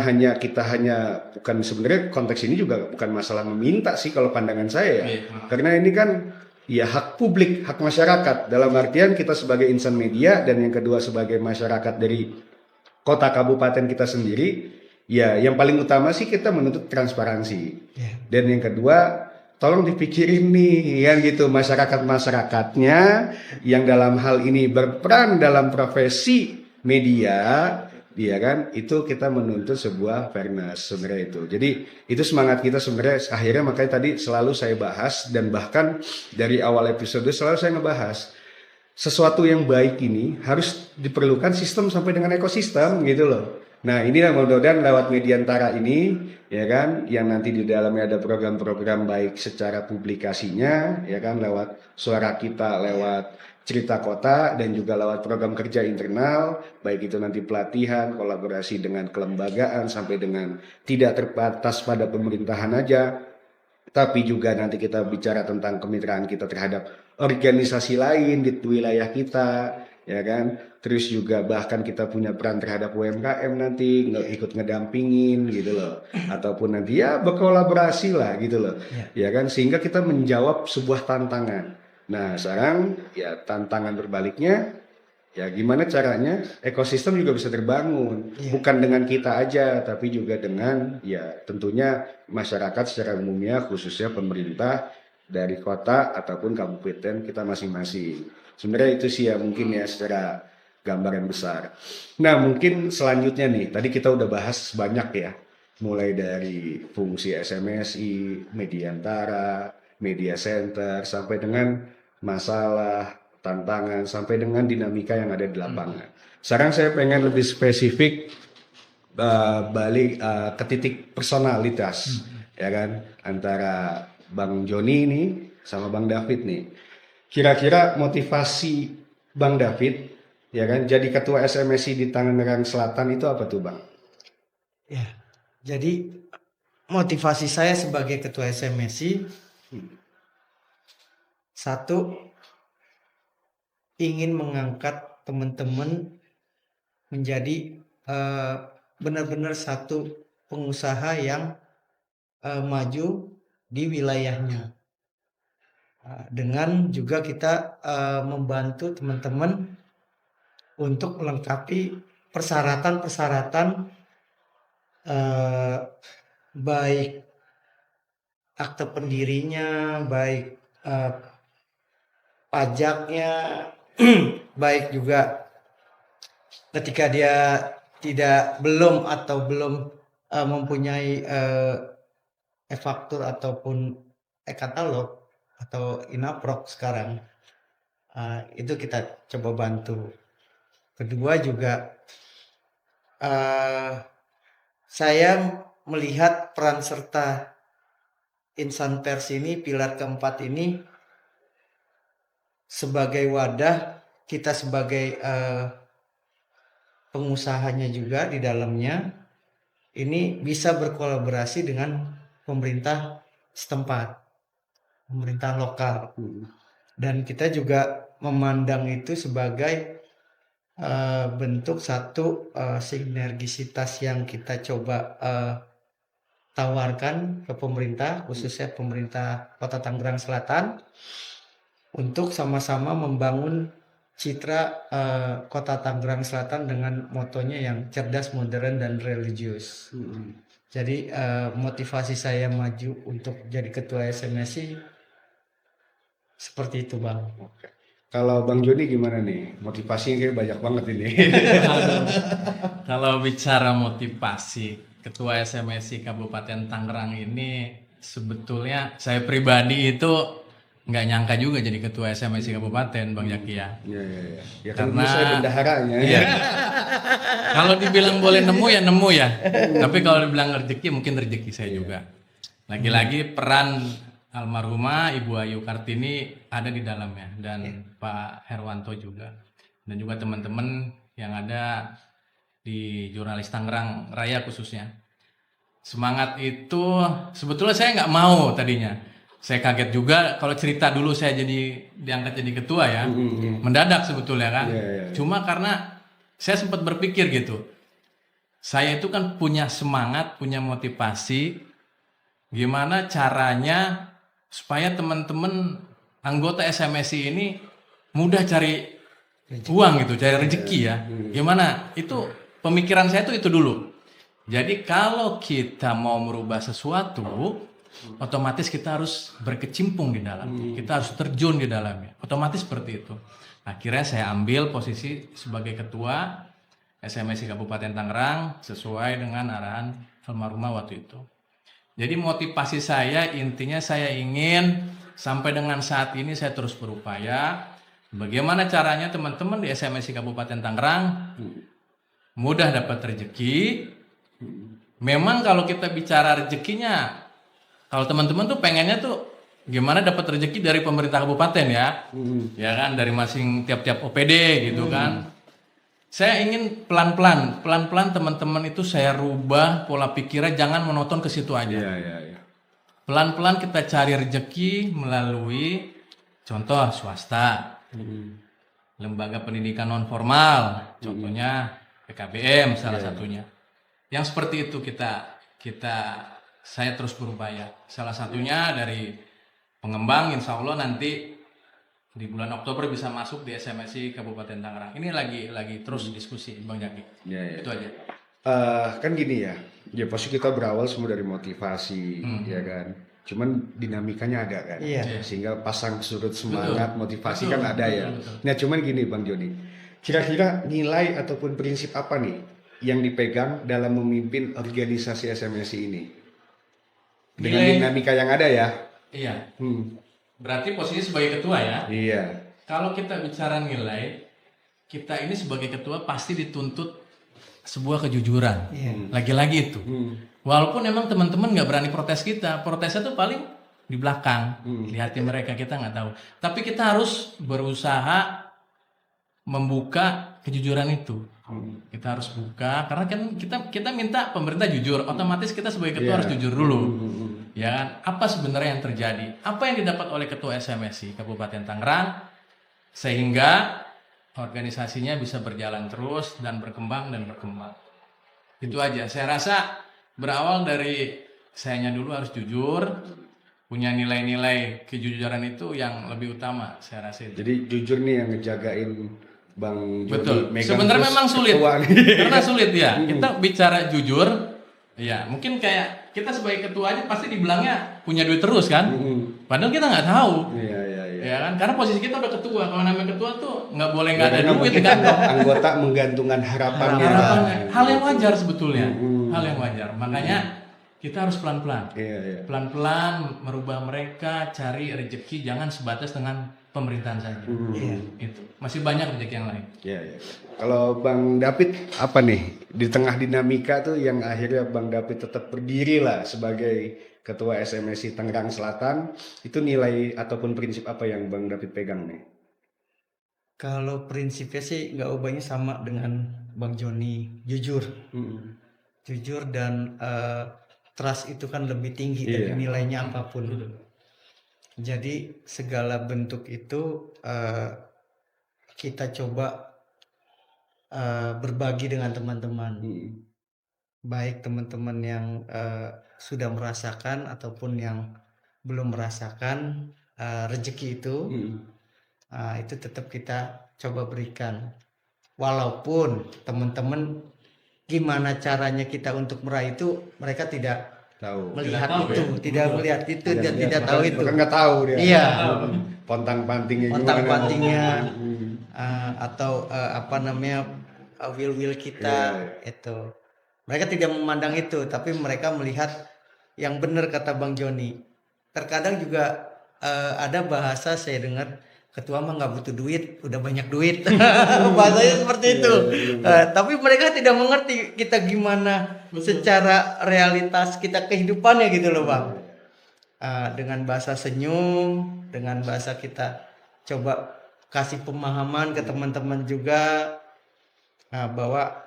S4: sebenarnya konteks ini juga bukan masalah meminta sih kalau pandangan saya ya.
S1: Iya.
S4: Karena ini kan ya hak publik, hak masyarakat. Dalam artian kita sebagai insan media dan yang kedua sebagai masyarakat dari kota kabupaten kita sendiri, ya yang paling utama sih kita menuntut transparansi. Dan yang kedua, tolong dipikirin nih kan gitu masyarakat-masyarakatnya yang dalam hal ini berperan dalam profesi media. Iya kan, itu kita menuntut sebuah fairness sebenarnya itu. Jadi itu semangat kita sebenarnya. Akhirnya makanya tadi selalu saya bahas dan bahkan dari awal episode selalu saya ngebahas sesuatu yang baik ini harus diperlukan sistem sampai dengan ekosistem gitu loh. Nah ini mudah-mudahan lewat Mediantara ini ya kan, yang nanti di dalamnya ada program-program baik secara publikasinya ya kan, lewat suara kita, lewat cerita kota dan juga lewat program kerja internal, baik itu nanti pelatihan, kolaborasi dengan kelembagaan sampai dengan tidak terbatas pada pemerintahan aja, tapi juga nanti kita bicara tentang kemitraan kita terhadap organisasi lain di wilayah kita, ya kan. Terus juga bahkan kita punya peran terhadap UMKM nanti ikut ngedampingin gitu loh, ataupun nanti ya berkolaborasi lah gitu loh, ya kan, sehingga kita menjawab sebuah tantangan. Nah sekarang ya tantangan berbaliknya, ya gimana caranya ekosistem juga bisa terbangun, bukan dengan kita aja, tapi juga dengan ya tentunya masyarakat secara umumnya, khususnya pemerintah dari kota ataupun kabupaten kita masing-masing. Sebenarnya itu sih ya mungkin ya secara gambaran besar. Nah mungkin selanjutnya nih, tadi kita udah bahas banyak ya, mulai dari fungsi SMSI, Mediantara, Media Center, sampai dengan masalah, tantangan, sampai dengan dinamika yang ada di lapangan. Sekarang saya pengen lebih spesifik balik ke titik personalitas, ya kan, antara Bang Joni ini sama Bang David nih. Kira-kira motivasi Bang David, ya kan, jadi ketua SMSI di Tangerang Selatan itu apa tuh Bang?
S2: Ya, jadi motivasi saya sebagai ketua SMSI, satu, ingin mengangkat teman-teman menjadi benar-benar satu pengusaha yang maju di wilayahnya. Dengan juga kita membantu teman-teman untuk melengkapi persyaratan-persyaratan baik akte pendirinya, baik pajaknya, baik juga ketika dia belum mempunyai e-faktur ataupun e-katalog atau inaprok sekarang, itu kita coba bantu. Kedua juga saya melihat peran serta insan pers ini, pilar keempat ini, sebagai wadah kita sebagai pengusahanya juga di dalamnya, ini bisa berkolaborasi dengan pemerintah setempat, pemerintah lokal. Dan kita juga memandang itu sebagai bentuk satu sinergisitas yang kita coba tawarkan ke pemerintah, khususnya pemerintah Kota Tangerang Selatan, untuk sama-sama membangun citra Kota Tangerang Selatan dengan motonya yang cerdas, modern, dan religius. Jadi motivasi saya maju untuk jadi ketua SMSI seperti itu, Bang.
S4: Kalau Bang Joni gimana nih? Motivasinya kayak banyak banget ini.
S1: Kalau bicara motivasi, Ketua SMSI Kabupaten Tangerang ini sebetulnya saya pribadi itu nggak nyangka juga jadi Ketua SMSI Kabupaten, Bang Jaki ya.
S4: Iya, iya, iya. Ya kan dulu
S1: Karena-
S4: saya bendaharanya.
S1: Iya. Kalau dibilang boleh nemu ya nemu ya. Tapi kalau dibilang rezeki mungkin rezeki saya juga. Lagi-lagi peran almarhumah Ibu Ayu Kartini ada di dalamnya dan Pak Herwanto juga. Dan juga teman-teman yang ada di jurnalis Tangerang Raya khususnya. Semangat itu sebetulnya saya nggak mau tadinya. Saya kaget juga kalau cerita dulu saya jadi diangkat jadi ketua ya. Mendadak sebetulnya kan.
S4: Iya, iya.
S1: Cuma karena saya sempat berpikir gitu. Saya itu kan punya semangat, punya motivasi. Gimana caranya supaya teman-teman anggota SMSI ini mudah cari uang gitu, cari rezeki ya. Gimana? Itu pemikiran saya itu dulu. Jadi kalau kita mau merubah sesuatu, otomatis kita harus berkecimpung di dalam. Kita harus terjun di dalamnya. Otomatis seperti itu. Akhirnya saya ambil posisi sebagai ketua SMSI Kabupaten Tangerang sesuai dengan arahan almarhumah waktu itu. Jadi motivasi saya intinya saya ingin sampai dengan saat ini saya terus berupaya bagaimana caranya teman-teman di SMSI Kabupaten Tangerang mudah dapat rezeki. Memang kalau kita bicara rezekinya, kalau teman-teman tuh pengennya tuh gimana dapat rezeki dari pemerintah kabupaten ya, ya kan dari masing tiap-tiap OPD gitu kan. Saya ingin pelan-pelan teman-teman itu saya rubah pola pikirnya, jangan menonton ke situ aja.
S4: Iya, iya, iya.
S1: Pelan-pelan kita cari rezeki melalui contoh swasta, lembaga pendidikan non formal, contohnya PKBM salah satunya. Yang seperti itu saya terus berupaya. Salah satunya dari pengembang, insya Allah nanti di bulan Oktober bisa masuk di SMSI Kabupaten Tangerang. Ini lagi terus diskusi, Bang Jaki.
S4: Iya, iya.
S1: Itu aja.
S4: Kan gini ya, ya pasti kita berawal semua dari motivasi, ya kan. Cuman dinamikanya ada kan,
S2: Iya.
S4: sehingga pasang surut semangat, motivasi
S1: Betul,
S4: kan ada ya.
S1: betul.
S4: Nah cuman gini Bang Joni, kira-kira nilai ataupun prinsip apa nih yang dipegang dalam memimpin organisasi SMSI ini? Dengan
S1: Nilai-
S4: dinamika yang ada ya.
S1: Iya.
S4: Hmm.
S1: Berarti posisi sebagai ketua ya.
S4: Iya.
S1: Kalau kita bicara nilai, kita ini sebagai ketua pasti dituntut sebuah kejujuran.
S2: Iya.
S1: Lagi-lagi itu. Walaupun memang teman-teman nggak berani protes kita, protesnya tuh paling di belakang, di hati mereka kita nggak tahu. Tapi kita harus berusaha membuka kejujuran itu. Kita harus buka karena kan kita minta pemerintah jujur, otomatis kita sebagai ketua harus jujur dulu. Ya kan? Apa sebenarnya yang terjadi? Apa yang didapat oleh ketua SMSI Kabupaten Tangerang sehingga organisasinya bisa berjalan terus dan berkembang. Itu aja. Saya rasa berawal dari sayanya dulu harus jujur, punya nilai-nilai kejujuran itu yang lebih utama, saya rasa itu.
S4: Jadi jujur nih yang ngejagain Bang Joni.
S1: Betul.
S4: megang
S1: Sebenarnya
S4: terus
S1: memang sulit.
S4: ketua nih.
S1: Karena sulit ya. Kita bicara jujur, ya mungkin kayak kita sebagai ketua aja pasti dibilangnya punya duit terus kan. Padahal kita nggak tahu.
S4: Iya, iya, iya.
S1: Ya kan? Karena posisi kita udah ketua. Kalau namanya ketua tuh nggak boleh nggak ada
S4: Karena
S1: duit
S4: mungkin
S1: kan.
S4: anggota menggantungkan harapannya.
S1: Harapannya. Hal yang wajar sebetulnya. Hal yang wajar. Makanya kita harus pelan-pelan.
S4: Iya, iya.
S1: Pelan-pelan merubah mereka, cari rezeki, jangan sebatas dengan pemerintahan saja. Itu masih banyak rezeki yang lain.
S4: Iya, iya. Kalau Bang David apa nih di tengah dinamika tuh yang akhirnya Bang David tetap berdiri lah sebagai ketua SMSI Tangerang Selatan, itu nilai ataupun prinsip apa yang Bang David pegang nih?
S2: Kalau prinsipnya sih nggak ubahnya sama dengan Bang Joni, jujur dan trust itu kan lebih tinggi dari
S4: Iya.
S2: nilainya apapun. Jadi segala bentuk itu kita coba berbagi dengan teman-teman,
S4: Mm.
S2: baik teman-teman yang sudah merasakan ataupun yang belum merasakan rezeki itu.
S4: Mm.
S2: Itu tetap kita coba berikan. Walaupun teman-teman gimana caranya kita untuk meraih itu, mereka tidak
S4: Tahu.
S2: melihat
S1: tahu
S2: itu,
S1: ya?
S2: tidak melihat itu dan tidak tahu itu.
S4: Bahkan nggak tahu dia.
S2: Iya.
S4: Pontang-pantingnya gimana.
S2: Pontang-pantingnya
S4: Mm.
S2: atau apa namanya will kita
S4: Iya.
S2: itu. Mereka tidak memandang itu, tapi mereka melihat yang benar kata Bang Joni. Terkadang juga ada bahasa saya dengar, ketua mah nggak butuh duit, udah banyak duit. Bahasanya seperti itu. Tapi mereka tidak mengerti kita gimana secara realitas kita kehidupannya gitu loh Bang. Dengan bahasa senyum, dengan bahasa kita coba kasih pemahaman ke teman-teman juga bahwa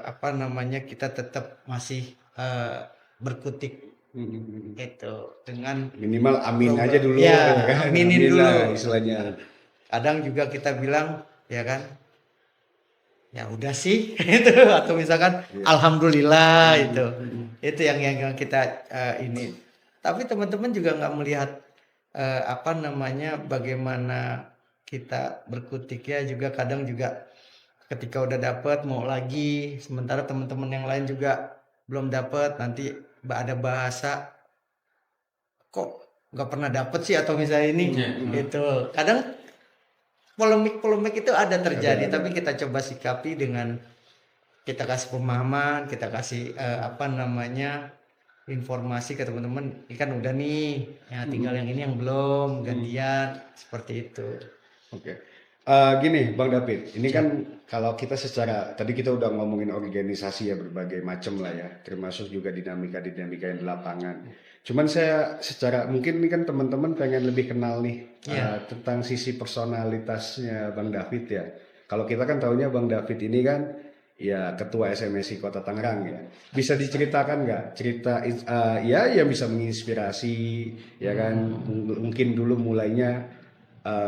S2: apa namanya kita tetap masih berkutik itu dengan
S4: Minimal amin
S2: program.
S4: aja dulu.
S2: Ya,
S4: kan?
S2: aminin
S4: Amin
S2: dulu.
S4: lah istilahnya.
S2: Kadang juga kita bilang ya kan, ya udah sih itu, atau misalkan alhamdulillah itu yang kita ini. Tapi teman-teman juga nggak melihat apa namanya bagaimana kita berkutik ya, juga kadang juga ketika udah dapet mau lagi, sementara teman-teman yang lain juga belum dapet, nanti ada bahasa kok nggak pernah dapet sih, atau misalnya ini itu kadang polemik itu ada terjadi. Tapi kita coba sikapi dengan kita kasih pemahaman, kita kasih apa namanya informasi ke teman-teman, ini kan udah nih ya, tinggal yang ini yang belum gantian seperti itu.
S4: Oke. Gini Bang David, ini kan kalau kita secara, tadi kita udah ngomongin organisasi ya berbagai macam lah ya, termasuk juga dinamika-dinamika yang di lapangan. Cuman saya secara, mungkin ini kan teman-teman pengen lebih kenal nih tentang sisi personalitasnya Bang David ya. Kalau kita kan tahunya Bang David ini kan ya ketua SMSI Kota Tangerang ya. Bisa diceritakan nggak cerita ya yang bisa menginspirasi ya kan? Mungkin dulu mulainya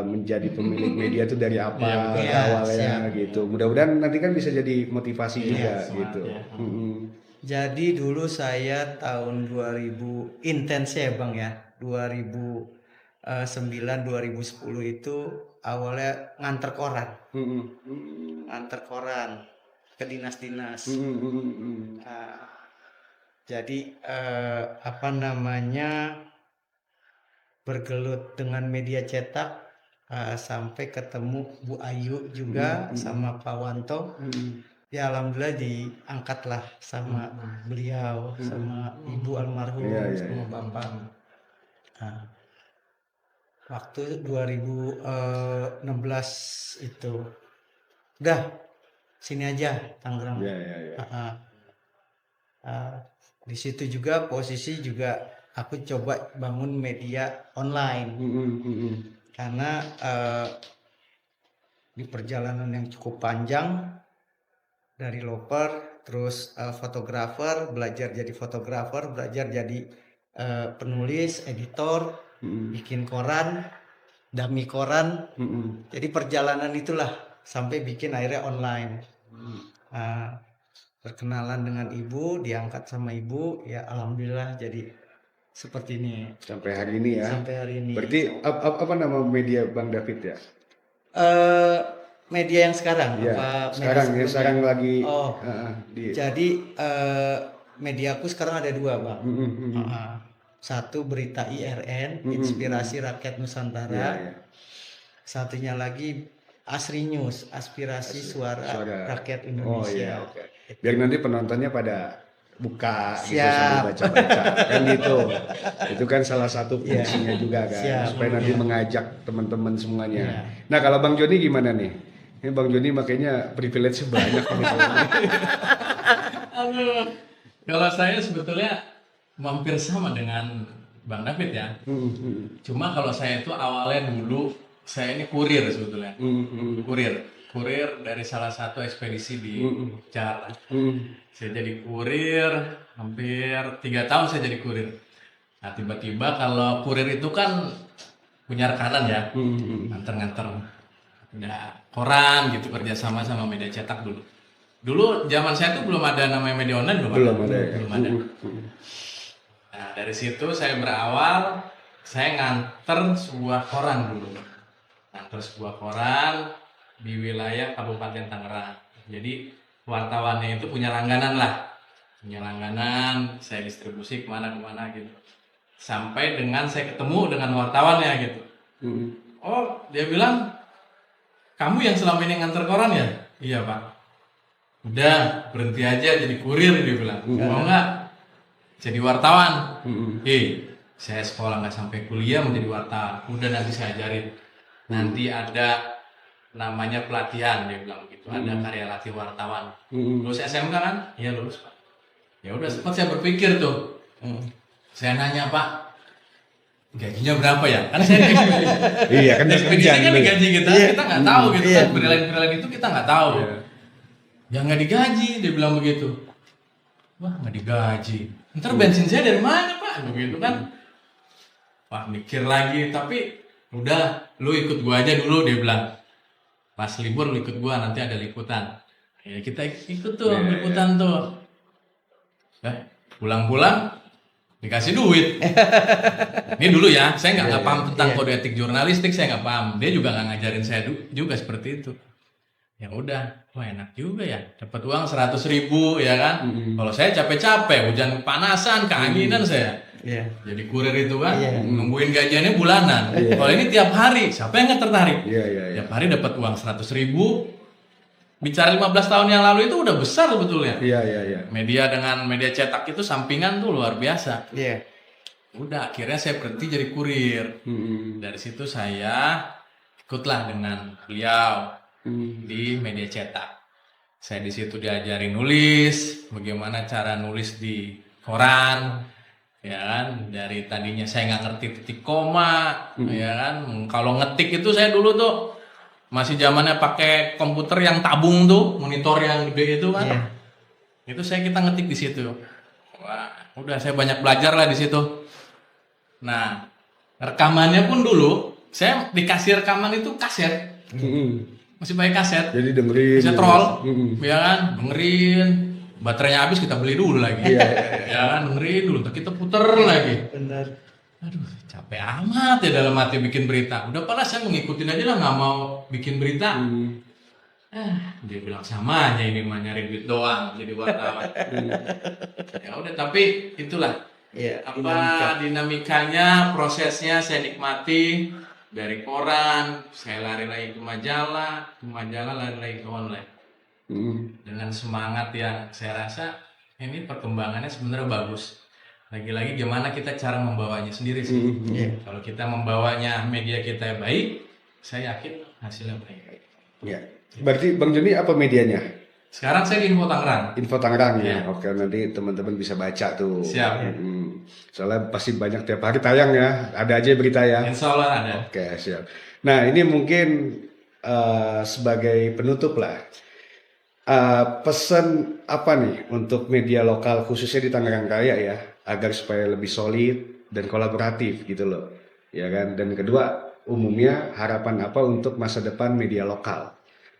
S4: menjadi pemilik media itu dari apa awalnya gitu. Mudah-mudahan nanti kan bisa jadi motivasi juga gitu.
S2: Jadi dulu saya tahun 2000 intens ya Bang ya, 2009-2010 itu awalnya nganter koran. Nganter koran ke dinas-dinas. Jadi apa namanya bergelut dengan media cetak sampai ketemu Bu Ayu juga sama Pak Wanto. Ya alhamdulillah diangkatlah sama beliau, sama Ibu almarhum, sama Bapak. Waktu 2016 itu udah sini aja Tangerang. Di situ juga posisi juga aku coba bangun media online karena di perjalanan yang cukup panjang dari loper terus fotografer, belajar jadi fotografer, belajar jadi penulis, editor, bikin koran, dummy koran. Jadi perjalanan itulah sampai bikin akhirnya online. Perkenalan dengan ibu, diangkat sama ibu, ya alhamdulillah jadi seperti ini.
S4: Sampai hari ini ya.
S2: Sampai hari ini.
S4: Berarti apa nama media Bang David ya?
S2: Media yang sekarang
S4: Ya,
S2: apa
S4: sekarang lagi
S2: jadi mediaku sekarang ada dua Bang. Satu berita IRN, Inspirasi Rakyat Nusantara. Satunya lagi Asri News, Aspirasi Suara Rakyat Indonesia.
S4: Biar nanti penontonnya pada buka gitu sambil baca-baca kan gitu. Itu kan salah satu fungsinya juga kan, supaya nanti mengajak teman-teman semuanya. Nah kalau Bang Joni gimana nih? Ini Bang Joni makanya privilege banyak
S1: Kalau saya sebetulnya hampir sama dengan Bang David ya. Cuma kalau saya itu awalnya dulu saya ini kurir sebetulnya. Kurir dari salah satu ekspedisi di Jakarta. Saya jadi kurir hampir 3 tahun saya jadi kurir. Nah tiba-tiba kalau kurir itu kan punya rekanan ya, nganter-nganter. ada koran gitu, kerjasama sama media cetak dulu. Dulu zaman saya tuh belum ada namanya media online,
S4: Belum ada ya.
S1: belum ada. Nah, dari situ saya berawal, saya nganter sebuah koran dulu. Nganter sebuah koran di wilayah Kabupaten Tangerang. Jadi wartawannya itu punya langganan lah. Punya langganan, saya distribusi kemana-kemana gitu. Sampai dengan saya ketemu dengan wartawannya gitu. Oh, dia bilang, kamu yang selama ini nganter koran ya? Iya, Pak. Udah, berhenti aja jadi kurir, dia bilang. Mau nggak jadi wartawan? Saya sekolah nggak sampai kuliah menjadi wartawan. Udah, nanti saya ajarin. Nanti ada namanya pelatihan, dia bilang gitu. Ada karya latih wartawan. Lulus SMK kan? Iya, lulus, Pak. Ya udah, sempat saya berpikir tuh. Saya nanya, Pak, gajinya berapa ya? Kan saya
S4: Iya kan
S1: ekspedisi
S4: kerjaan
S1: kan
S4: dulu.
S1: digaji kita nggak tahu gitu kan. Freelance itu kita nggak tahu. Ya nggak digaji, dia bilang begitu. Wah, nggak digaji. Ntar bensin saya dari mana, Pak? Begitu kan. Wah, mikir lagi, tapi udah, lu ikut gua aja dulu, dia bilang. Pas libur lu ikut gua, nanti ada liputan. Ya kita ikut tuh liputan tuh. Pulang-pulang dikasih duit. Ini dulu ya, saya nggak paham tentang kode etik jurnalistik, saya nggak paham. Dia juga nggak ngajarin saya juga seperti itu. Ya udah, wah enak juga ya, dapat uang 100.000 ya kan. Kalau saya capek-capek, hujan panasan, keanginan saya. Jadi kurir itu kan, nungguin gajiannya bulanan. Kalau ini tiap hari, siapa yang nggak tertarik? Tiap hari dapat uang 100.000. Bicara 15 tahun yang lalu itu udah besar sebetulnya. Media dengan media cetak itu sampingan tuh luar biasa. Udah, akhirnya saya berhenti jadi kurir. Dari situ saya ikutlah dengan beliau di media cetak. Saya di situ diajari nulis, bagaimana cara nulis di koran, ya kan. Dari tadinya saya nggak ngerti titik koma, ya kan. Kalau ngetik itu saya dulu tuh masih zamannya pakai komputer yang tabung tuh, monitor yang gede itu kan. Itu kita ngetik di situ. Wah, udah saya banyak belajar lah di situ. Nah, rekamannya pun dulu saya dikasih rekaman itu kaset. Masih pakai kaset.
S4: Jadi dengerin.
S1: Kaset roll, ya kan, dengerin. Baterainya habis kita beli dulu lagi. Ya kan, dengerin dulu, terus kita puter lagi.
S2: Benar.
S1: Aduh, capek amat ya dalam hati bikin berita. Udah pernah saya ngikutin aja lah, nggak mau bikin berita. Dia bilang sama aja ini mah nyari duit doang jadi wartawan. Ya udah, tapi itulah dinamikanya, prosesnya saya nikmati. Dari koran, saya lari lagi ke majalah lari lagi ke online. Dengan semangat yang saya rasa ini perkembangannya sebenarnya bagus. Lagi-lagi gimana kita cara membawanya sendiri sih. Kalau kita membawanya media kita baik, saya yakin hasilnya baik.
S4: Berarti Bang Joni apa medianya?
S1: Sekarang saya di Info Tangerang.
S4: Info Tangerang ya. Oke, nanti teman-teman bisa baca tuh.
S1: Siap.
S4: Soalnya pasti banyak tiap hari tayang ya. Ada aja berita ya.
S1: Insya Allah ada.
S4: Oke, siap. Nah, ini mungkin sebagai penutup lah. Pesan apa nih untuk media lokal khususnya di Tangerang Raya ya, agar supaya lebih solid dan kolaboratif gitu loh. Ya kan? Dan kedua, umumnya harapan apa untuk masa depan media lokal?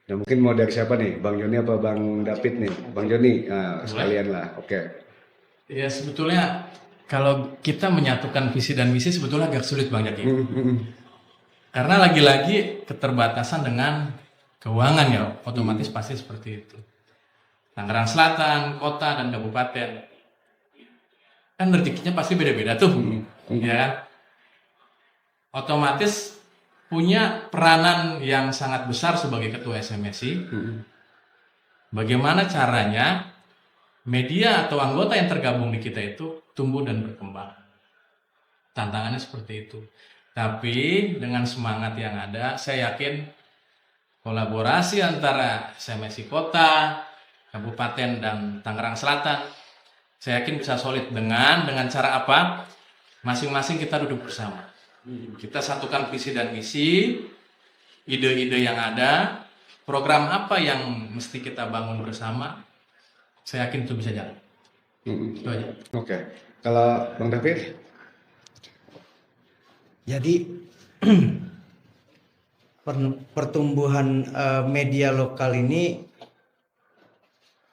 S4: Nah, mungkin mau dari siapa nih? Bang Joni apa Bang David nih? Bang Joni, sekalian lah. Oke.
S1: Ya sebetulnya kalau kita menyatukan visi dan misi sebetulnya agak sulit Bang Jaki. Karena lagi-lagi keterbatasan dengan keuangan ya, otomatis pasti seperti itu. Tangerang Selatan, kota dan kabupaten, kan rezekinya pasti beda-beda tuh, ya. Otomatis punya peranan yang sangat besar sebagai ketua SMSI. Bagaimana caranya media atau anggota yang tergabung di kita itu tumbuh dan berkembang. Tantangannya seperti itu. Tapi dengan semangat yang ada, saya yakin kolaborasi antara SMSI Kota, Kabupaten dan Tangerang Selatan, saya yakin bisa solid dengan cara apa? Masing-masing kita duduk bersama. Kita satukan visi dan misi, ide-ide yang ada, program apa yang mesti kita bangun bersama. Saya yakin itu bisa jalan. Itu aja.
S4: Oke. Kalau Bang David?
S2: Jadi pertumbuhan media lokal ini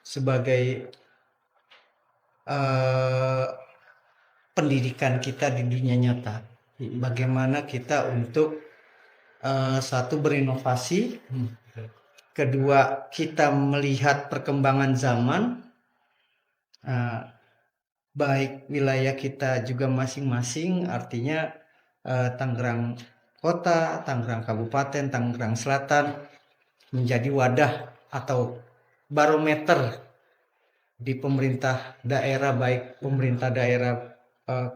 S2: sebagai eh, pendidikan kita di dunia nyata. Bagaimana kita untuk satu berinovasi, kedua kita melihat perkembangan zaman, baik wilayah kita juga masing-masing, artinya Tangerang Kota, Tangerang Kabupaten, Tangerang Selatan menjadi wadah atau barometer di pemerintah daerah, baik pemerintah daerah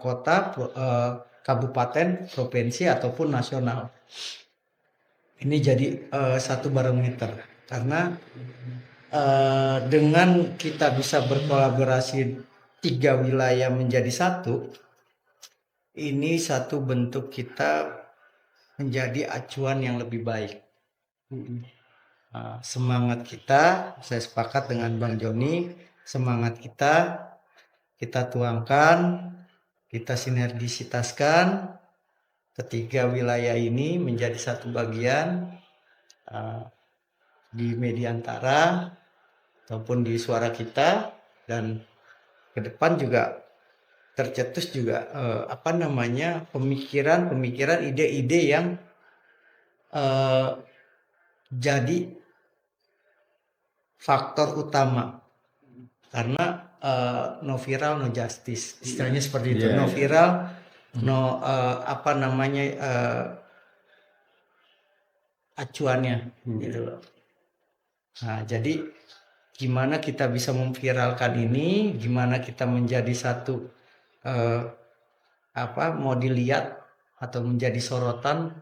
S2: kota, kabupaten, provinsi ataupun nasional. Ini jadi satu barometer karena dengan kita bisa berkolaborasi 3 wilayah menjadi satu, ini satu bentuk kita menjadi acuan yang lebih baik. Semangat kita, saya sepakat dengan Bang Joni, semangat kita tuangkan, kita sinergisitaskan ketiga wilayah ini menjadi satu bagian di Mediantara ataupun di suara kita, dan ke depan juga tercetus juga pemikiran ide-ide yang jadi faktor utama, karena no viral no justice, istilahnya seperti itu. No viral no acuannya gitu loh. Nah, jadi gimana kita bisa memviralkan ini, gimana kita menjadi satu mau dilihat atau menjadi sorotan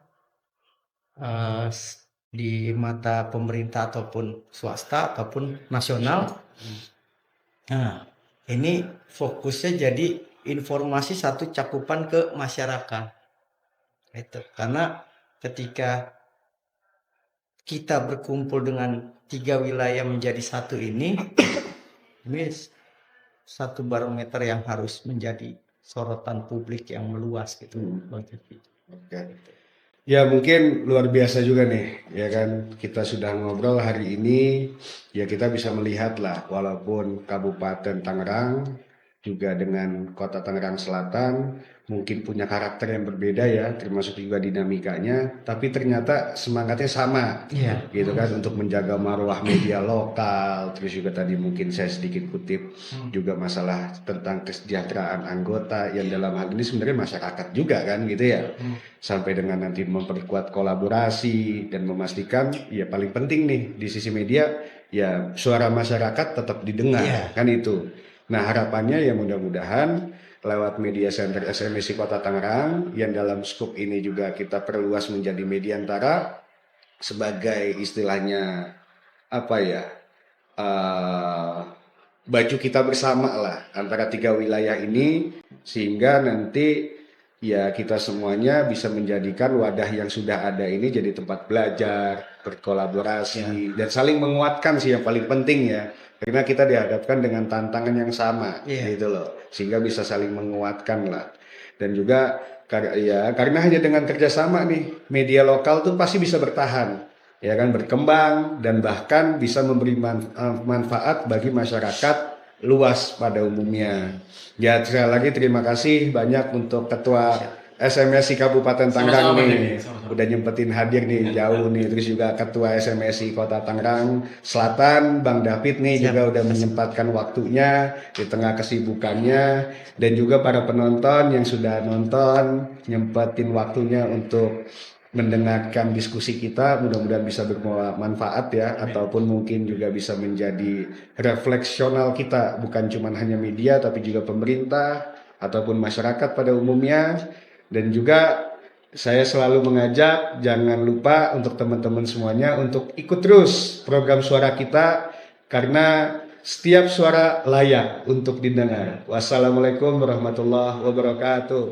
S2: di mata pemerintah ataupun swasta ataupun nasional. Nah, ini fokusnya jadi informasi satu cakupan ke masyarakat. Itu karena ketika kita berkumpul dengan 3 wilayah menjadi satu ini satu barometer yang harus menjadi sorotan publik yang meluas gitu.
S4: Oke. Ya mungkin luar biasa juga nih, ya kan, kita sudah ngobrol hari ini, ya kita bisa melihat lah, walaupun Kabupaten Tangerang juga dengan Kota Tangerang Selatan mungkin punya karakter yang berbeda ya, termasuk juga dinamikanya, tapi ternyata semangatnya sama, gitu kan, untuk menjaga marwah media lokal. Terus juga tadi mungkin saya sedikit kutip juga masalah tentang kesejahteraan anggota yang dalam hal ini sebenarnya masyarakat juga kan, gitu ya, sampai dengan nanti memperkuat kolaborasi dan memastikan ya paling penting nih di sisi media ya suara masyarakat tetap didengar, kan itu. Nah harapannya ya mudah-mudahan lewat media center SMSI Kota Tangerang yang dalam skup ini juga kita perluas menjadi Mediantara sebagai istilahnya baju kita bersama lah antara 3 wilayah ini, sehingga nanti ya kita semuanya bisa menjadikan wadah yang sudah ada ini jadi tempat belajar, berkolaborasi, dan saling menguatkan sih yang paling penting ya. Karena kita dihadapkan dengan tantangan yang sama, gitu loh, sehingga bisa saling menguatkan lah. Dan juga karena hanya dengan kerjasama nih, media lokal tuh pasti bisa bertahan, ya kan, berkembang dan bahkan bisa memberi manfaat bagi masyarakat luas pada umumnya. Ya sekali lagi terima kasih banyak untuk Ketua SMSI Kabupaten Tangerang nih, udah nyempetin hadir nih jauh nih. Terus juga Ketua SMSI Kota Tangerang Selatan Bang David nih juga udah menyempatkan waktunya di tengah kesibukannya, dan juga para penonton yang sudah nonton nyempetin waktunya untuk mendengarkan diskusi kita. Mudah-mudahan bisa bermanfaat ya, ataupun mungkin juga bisa menjadi refleksional kita, bukan cuma hanya media tapi juga pemerintah ataupun masyarakat pada umumnya. Dan juga saya selalu mengajak jangan lupa untuk teman-teman semuanya untuk ikut terus program suara kita, karena setiap suara layak untuk didengar. Wassalamualaikum warahmatullahi wabarakatuh.